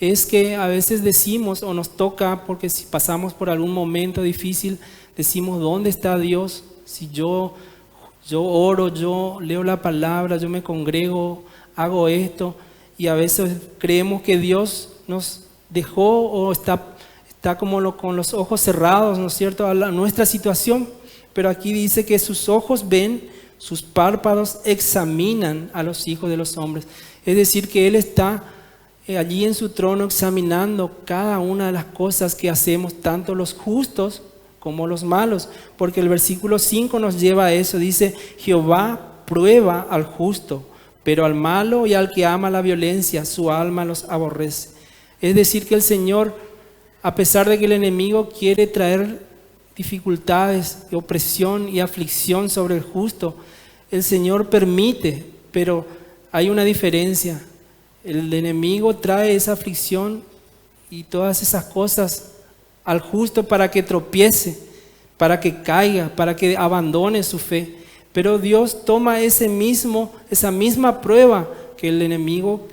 Es que a veces decimos, o nos toca, porque si pasamos por algún momento difícil, decimos: ¿dónde está Dios? Si yo oro, yo leo la palabra, yo me congrego, hago esto. Y a veces creemos que Dios nos dejó o está como con los ojos cerrados, ¿no es cierto?, a nuestra situación. Pero aquí dice que sus ojos ven, sus párpados examinan a los hijos de los hombres. Es decir, que Él está allí en su trono examinando cada una de las cosas que hacemos, tanto los justos como los malos. Porque el versículo 5 nos lleva a eso. Dice: Jehová prueba al justo, pero al malo y al que ama la violencia, su alma los aborrece. Es decir, que el Señor, a pesar de que el enemigo quiere traer dificultades, opresión y aflicción sobre el justo, el Señor permite, pero hay una diferencia. El enemigo trae esa aflicción y todas esas cosas al justo para que tropiece, para que caiga, para que abandone su fe. Pero Dios toma esa misma prueba que el enemigo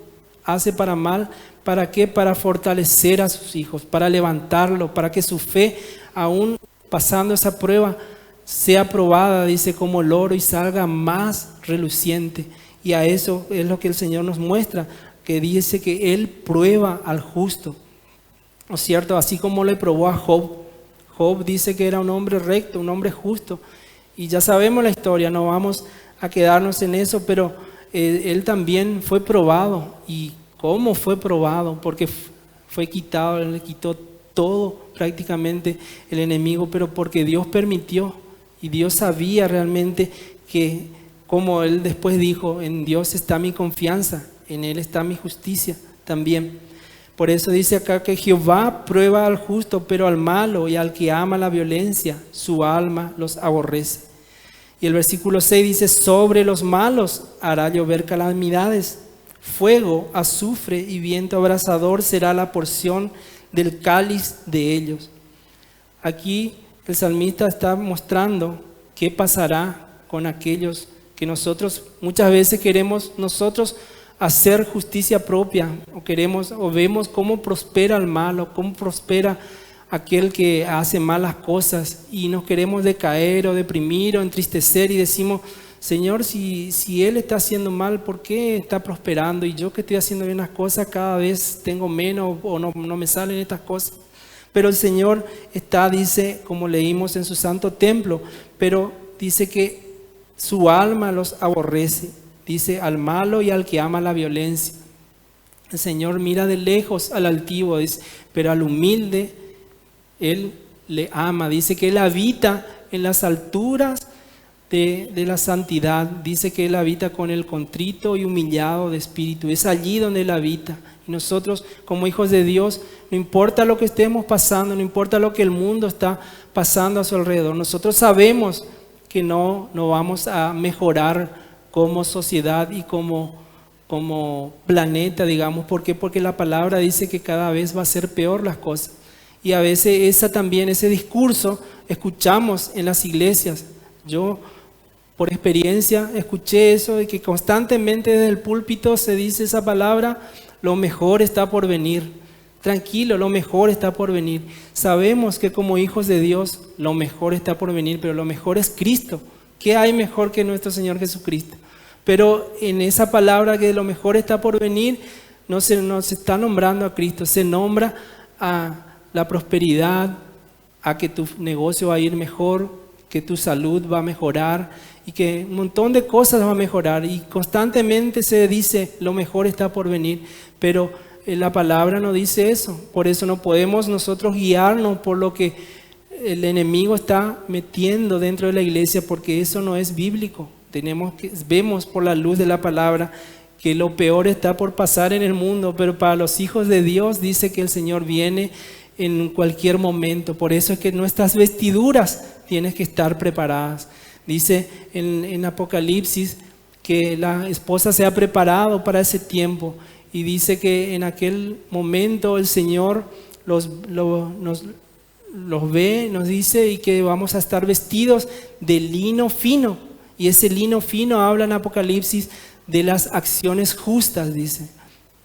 hace para mal. ¿Para qué? Para fortalecer a sus hijos, para levantarlo, para que su fe, aún pasando esa prueba, sea probada, dice, como el oro, y salga más reluciente. Y a eso es lo que el Señor nos muestra, que dice que Él prueba al justo, ¿no es cierto? Así como le probó a Job. Job dice que era un hombre recto, un hombre justo. Y ya sabemos la historia, no vamos a quedarnos en eso, pero él también fue probado. ¿Y cómo fue probado? Porque fue quitado, le quitó todo prácticamente el enemigo, pero porque Dios permitió. Y Dios sabía realmente que, como él después dijo: en Dios está mi confianza, en Él está mi justicia también. Por eso dice acá que Jehová prueba al justo, pero al malo y al que ama la violencia, su alma los aborrece. Y el versículo 6 dice: sobre los malos hará llover calamidades, fuego, azufre y viento abrasador será la porción del cáliz de ellos. Aquí el salmista está mostrando qué pasará con aquellos que nosotros muchas veces queremos nosotros hacer justicia propia, o vemos cómo prospera el malo, cómo prospera aquel que hace malas cosas, y nos queremos decaer o deprimir o entristecer y decimos: Señor, si él está haciendo mal, ¿por qué está prosperando? Y yo que estoy haciendo bien las cosas, cada vez tengo menos o no me salen estas cosas. Pero el Señor dice, como leímos en su santo templo, pero dice que su alma los aborrece. Dice: al malo y al que ama la violencia. El Señor mira de lejos al altivo, dice, pero al humilde Él le ama. Dice que Él habita en las alturas de la santidad. Dice que Él habita con el contrito y humillado de espíritu. Es allí donde Él habita. Y nosotros, como hijos de Dios, no importa lo que estemos pasando, no importa lo que el mundo está pasando a su alrededor, nosotros sabemos que no vamos a mejorar como sociedad y como planeta, digamos. ¿Por qué? Porque la palabra dice que cada vez va a ser peor las cosas. Y a veces ese discurso escuchamos en las iglesias. Yo, por experiencia, escuché eso de que constantemente desde el púlpito se dice esa palabra: lo mejor está por venir. Tranquilo, lo mejor está por venir. Sabemos que como hijos de Dios, lo mejor está por venir, pero lo mejor es Cristo. ¿Qué hay mejor que nuestro Señor Jesucristo? Pero en esa palabra que lo mejor está por venir, no se está nombrando a Cristo, se nombra a la prosperidad, a que tu negocio va a ir mejor, que tu salud va a mejorar y que un montón de cosas va a mejorar. Y constantemente se dice: lo mejor está por venir, pero la palabra no dice eso. Por eso no podemos nosotros guiarnos por lo que el enemigo está metiendo dentro de la iglesia, porque eso no es bíblico. Vemos por la luz de la palabra que lo peor está por pasar en el mundo, pero para los hijos de Dios dice que el Señor viene en cualquier momento. Por eso es que nuestras vestiduras tienen que estar preparadas. Dice en Apocalipsis que la esposa se ha preparado para ese tiempo, y dice que en aquel momento el Señor los ve, nos dice, y que vamos a estar vestidos de lino fino. Y ese lino fino habla en Apocalipsis de las acciones justas, dice.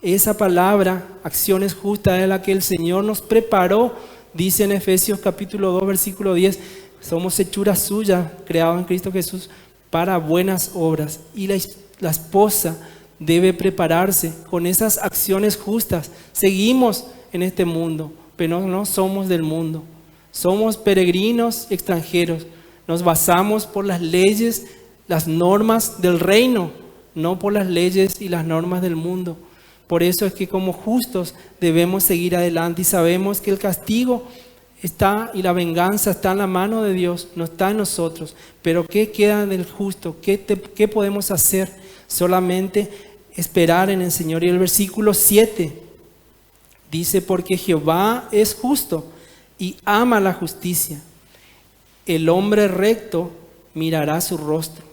Esa palabra, acciones justas, es la que el Señor nos preparó, dice en Efesios capítulo 2, versículo 10. Somos hechura suya, creados en Cristo Jesús para buenas obras. Y la esposa debe prepararse con esas acciones justas. Seguimos en este mundo, pero no somos del mundo. Somos peregrinos extranjeros. Nos basamos por las leyes, las normas del reino, no por las leyes y las normas del mundo. Por eso es que como justos debemos seguir adelante, y sabemos que el castigo está y la venganza está en la mano de Dios, no está en nosotros. Pero ¿qué queda del justo? ¿Qué podemos hacer? Solamente esperar en el Señor. Y el versículo 7 dice: porque Jehová es justo y ama la justicia. El hombre recto mirará su rostro.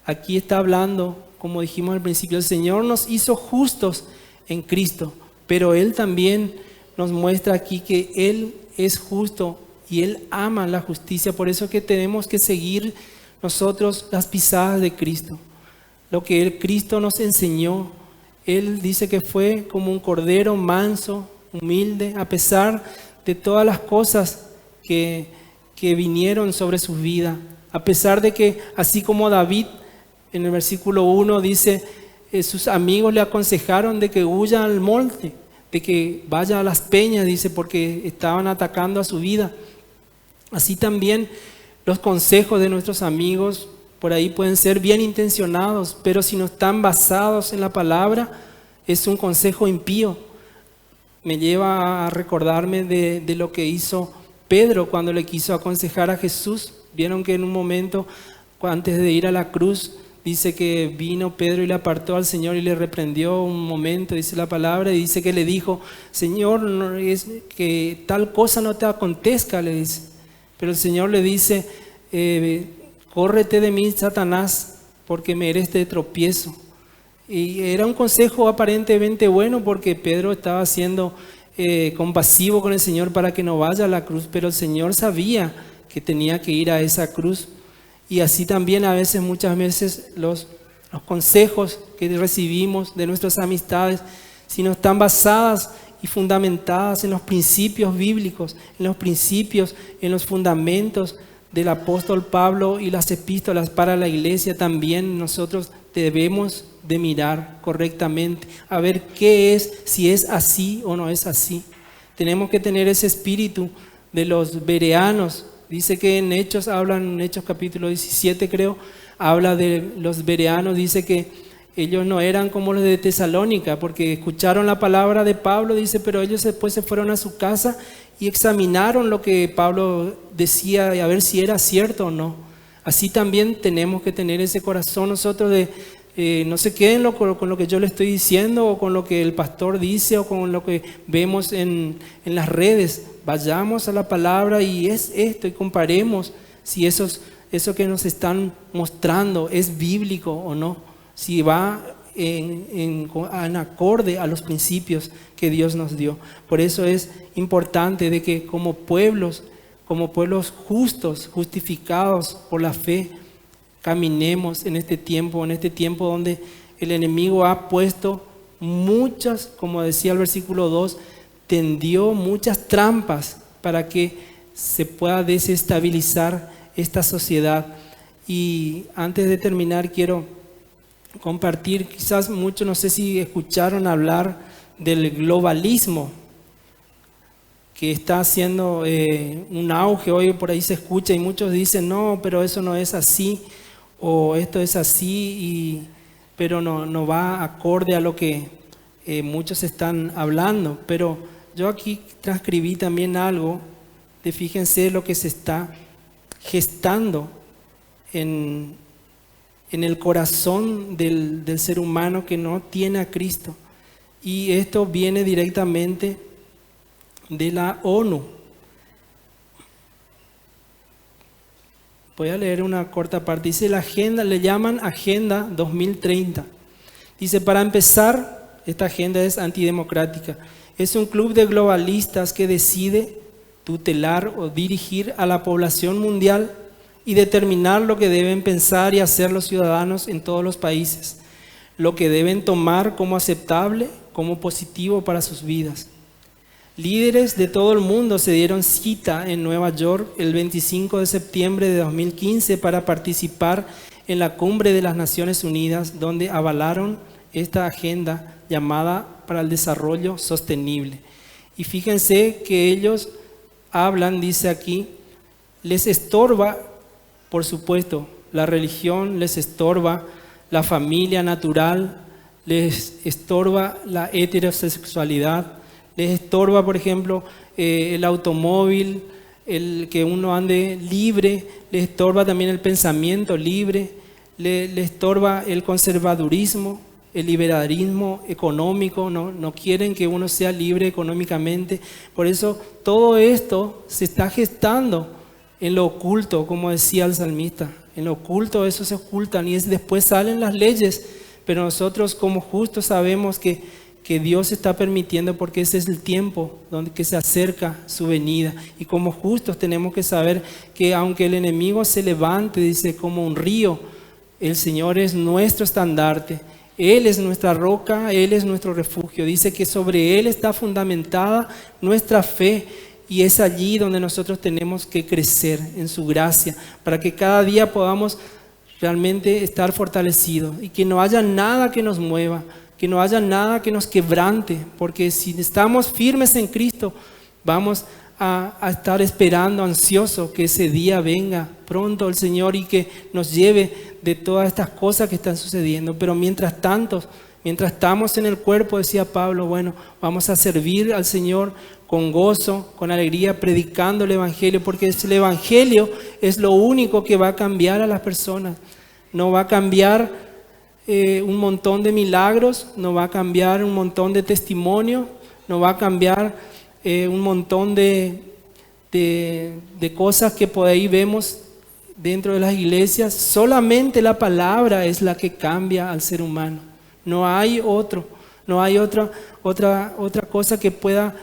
Aquí está hablando, como dijimos al principio, el Señor nos hizo justos en Cristo, pero Él también nos muestra aquí que Él es justo y Él ama la justicia. Por eso que tenemos que seguir nosotros las pisadas de Cristo. Lo que Cristo nos enseñó. Él dice que fue como un cordero manso, humilde, a pesar de todas las cosas que vinieron sobre su vida. A pesar de que, así como David, en el versículo 1 dice, sus amigos le aconsejaron de que huya al monte, de que vaya a las peñas, dice, porque estaban atacando a su vida. Así también los consejos de nuestros amigos por ahí pueden ser bien intencionados, pero si no están basados en la palabra, es un consejo impío. Me lleva a recordarme de lo que hizo Pedro cuando le quiso aconsejar a Jesús. Vieron que en un momento, antes de ir a la cruz, dice que vino Pedro y le apartó al Señor y le reprendió un momento, dice la palabra, y dice que le dijo: Señor, no es que tal cosa no te acontezca, le dice. Pero el Señor le dice: córrete de mí, Satanás, porque me eres de tropiezo. Y era un consejo aparentemente bueno, porque Pedro estaba siendo compasivo con el Señor para que no vaya a la cruz, pero el Señor sabía que tenía que ir a esa cruz. Y así también muchas veces los consejos que recibimos de nuestras amistades, si no están basadas y fundamentadas en los principios bíblicos, en los principios, en los fundamentos del apóstol Pablo y las epístolas para la iglesia, también nosotros debemos de mirar correctamente, a ver qué es, si es así o no es así. Tenemos que tener ese espíritu de los bereanos. Dice que en Hechos, en Hechos capítulo 17 creo, habla de los bereanos, dice que ellos no eran como los de Tesalónica, porque escucharon la palabra de Pablo, dice, pero ellos después se fueron a su casa y examinaron lo que Pablo decía y a ver si era cierto o no. Así también tenemos que tener ese corazón nosotros de no se queden con lo que yo le estoy diciendo o con lo que el pastor dice o con lo que vemos en las redes. Vayamos a la palabra y es esto, y comparemos si eso que nos están mostrando es bíblico o no, si va en acorde a los principios que Dios nos dio. Por eso es importante de que como pueblos justos, justificados por la fe, caminemos en este tiempo donde el enemigo ha puesto muchas, como decía el versículo 2, tendió muchas trampas para que se pueda desestabilizar esta sociedad. Y antes de terminar quiero compartir, quizás muchos, no sé si escucharon hablar del globalismo, que está haciendo un auge hoy, por ahí se escucha y muchos dicen, no, pero eso no es así, o esto es así, pero no va acorde a lo que muchos están hablando. Pero yo aquí transcribí también algo de, fíjense lo que se está gestando en en el corazón del ser humano que no tiene a Cristo. Y esto viene directamente de la ONU. Voy a leer una corta parte. Dice la agenda, le llaman Agenda 2030. Dice, para empezar, esta agenda es antidemocrática. Es un club de globalistas que decide tutelar o dirigir a la población mundial y determinar lo que deben pensar y hacer los ciudadanos en todos los países, lo que deben tomar como aceptable, como positivo para sus vidas. Líderes de todo el mundo se dieron cita en Nueva York el 25 de septiembre de 2015 para participar en la cumbre de las Naciones Unidas, donde avalaron esta agenda llamada para el desarrollo sostenible. Y fíjense que ellos hablan, dice aquí, les estorba, por supuesto, la religión, les estorba la familia natural, les estorba la heterosexualidad, les estorba, por ejemplo, el automóvil, el que uno ande libre, les estorba también el pensamiento libre, les estorba el conservadurismo, el liberalismo económico, no quieren que uno sea libre económicamente. Por eso todo esto se está gestando en lo oculto, como decía el salmista. En lo oculto eso se ocultan y después salen las leyes, pero nosotros como justos sabemos que Dios está permitiendo porque ese es el tiempo donde que se acerca su venida. Y como justos tenemos que saber que aunque el enemigo se levante, dice, como un río, el Señor es nuestro estandarte. Él es nuestra roca, Él es nuestro refugio. Dice que sobre Él está fundamentada nuestra fe y es allí donde nosotros tenemos que crecer en su gracia para que cada día podamos realmente estar fortalecidos y que no haya nada que nos mueva, que no haya nada que nos quebrante, porque si estamos firmes en Cristo, vamos a estar esperando ansioso que ese día venga pronto el Señor y que nos lleve de todas estas cosas que están sucediendo. Pero mientras tanto, mientras estamos en el cuerpo, decía Pablo, bueno, vamos a servir al Señor con gozo, con alegría, predicando el Evangelio, porque el Evangelio es lo único que va a cambiar a las personas. No va a cambiar un montón de milagros, no va a cambiar un montón de testimonios, no va a cambiar un montón de cosas que por ahí vemos dentro de las iglesias. Solamente la palabra es la que cambia al ser humano. No hay otra cosa que pueda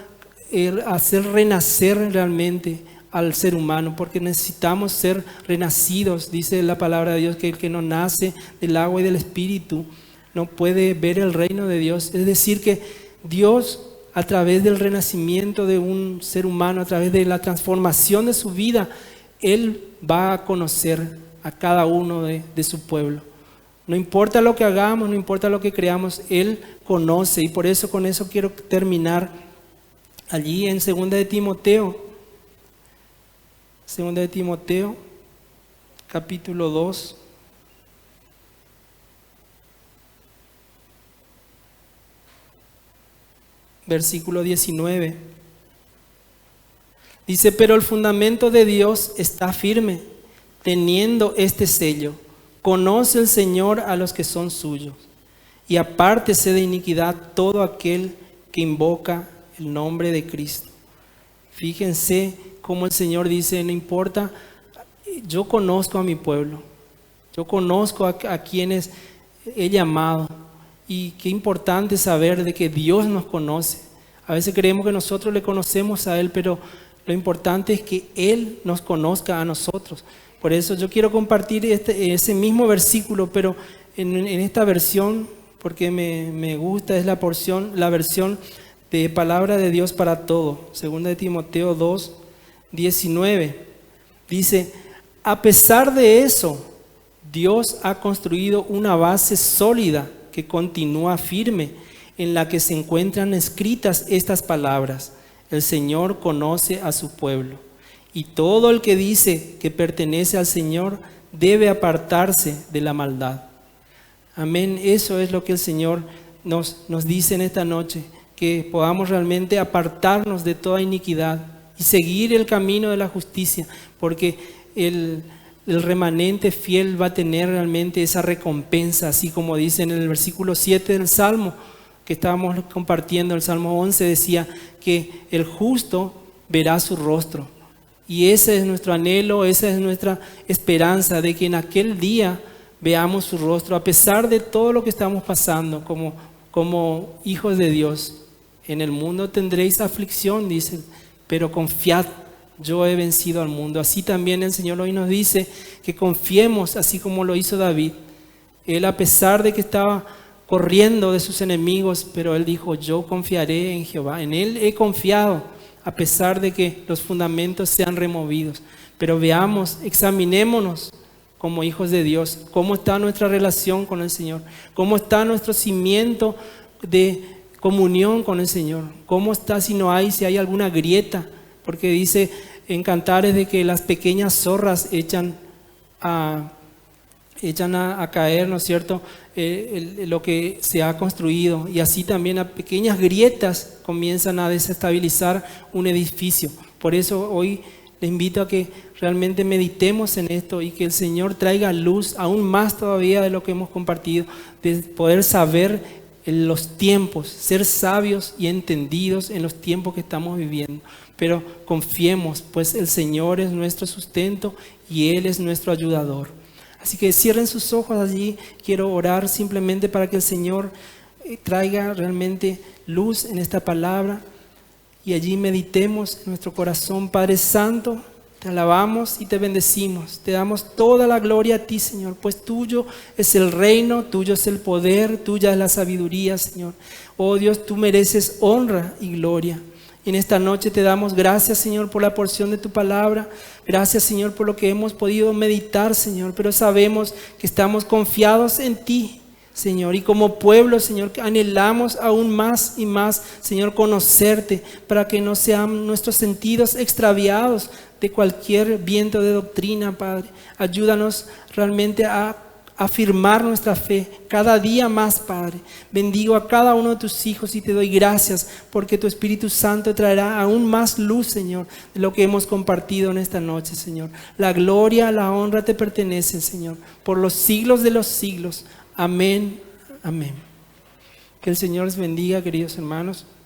hacer renacer realmente al ser humano, porque necesitamos ser renacidos. Dice la palabra de Dios que el que no nace del agua y del Espíritu no puede ver el reino de Dios. Es decir que Dios, a través del renacimiento de un ser humano, a través de la transformación de su vida, Él va a conocer a cada uno de su pueblo. No importa lo que hagamos, no importa lo que creamos, Él conoce. Y por eso, con eso quiero terminar allí en 2 de Timoteo. 2 de Timoteo, capítulo 2. Versículo 19. Dice, pero el fundamento de Dios está firme, teniendo este sello. Conoce el Señor a los que son suyos, y apártese de iniquidad todo aquel que invoca el nombre de Cristo. Fíjense cómo el Señor dice, no importa, yo conozco a mi pueblo, yo conozco a quienes he llamado. Y qué importante saber de que Dios nos conoce. A veces creemos que nosotros le conocemos a Él, pero lo importante es que Él nos conozca a nosotros. Por eso yo quiero compartir ese mismo versículo, pero en esta versión, porque me gusta, es la versión de Palabra de Dios para todo. 2 de Timoteo 2, 19. Dice, a pesar de eso, Dios ha construido una base sólida que continúa firme, en la que se encuentran escritas estas palabras: el Señor conoce a su pueblo, y todo el que dice que pertenece al Señor debe apartarse de la maldad. Amén. Eso es lo que el Señor nos dice en esta noche, que podamos realmente apartarnos de toda iniquidad y seguir el camino de la justicia, porque el remanente fiel va a tener realmente esa recompensa, así como dice en el versículo 7 del Salmo que estábamos compartiendo. El Salmo 11 decía que el justo verá su rostro. Y ese es nuestro anhelo, esa es nuestra esperanza, de que en aquel día veamos su rostro, a pesar de todo lo que estamos pasando como hijos de Dios. En el mundo tendréis aflicción, dice, pero confiad, yo he vencido al mundo. Así también el Señor hoy nos dice que confiemos, así como lo hizo David. Él, a pesar de que estaba corriendo de sus enemigos, pero él dijo, yo confiaré en Jehová, en Él he confiado, a pesar de que los fundamentos sean removidos. Pero veamos, examinémonos como hijos de Dios, cómo está nuestra relación con el Señor, cómo está nuestro cimiento de comunión con el Señor, cómo está, si hay alguna grieta, porque dice en Cantares de que las pequeñas zorras echan a caer, ¿no es cierto?, lo que se ha construido, y así también a pequeñas grietas comienzan a desestabilizar un edificio. Por eso hoy les invito a que realmente meditemos en esto y que el Señor traiga luz aún más todavía de lo que hemos compartido, de poder saber en los tiempos, ser sabios y entendidos en los tiempos que estamos viviendo. Pero confiemos, pues el Señor es nuestro sustento y Él es nuestro ayudador. Así que cierren sus ojos allí. Quiero orar simplemente para que el Señor traiga realmente luz en esta palabra y allí meditemos en nuestro corazón. Padre Santo, te alabamos y te bendecimos. Te damos toda la gloria a ti, Señor, pues tuyo es el reino, tuyo es el poder, tuya es la sabiduría, Señor. Oh Dios, tú mereces honra y gloria. Y en esta noche te damos gracias, Señor, por la porción de tu palabra. Gracias, Señor, por lo que hemos podido meditar, Señor. Pero sabemos que estamos confiados en ti, Señor. Y como pueblo, Señor, que anhelamos aún más y más, Señor, conocerte, para que no sean nuestros sentidos extraviados de cualquier viento de doctrina, Padre. Ayúdanos realmente a afirmar nuestra fe cada día más, Padre. Bendigo a cada uno de tus hijos y te doy gracias porque tu Espíritu Santo traerá aún más luz, Señor, de lo que hemos compartido en esta noche, Señor. La gloria, la honra te pertenecen, Señor, por los siglos de los siglos. Amén, amén. Que el Señor les bendiga, queridos hermanos.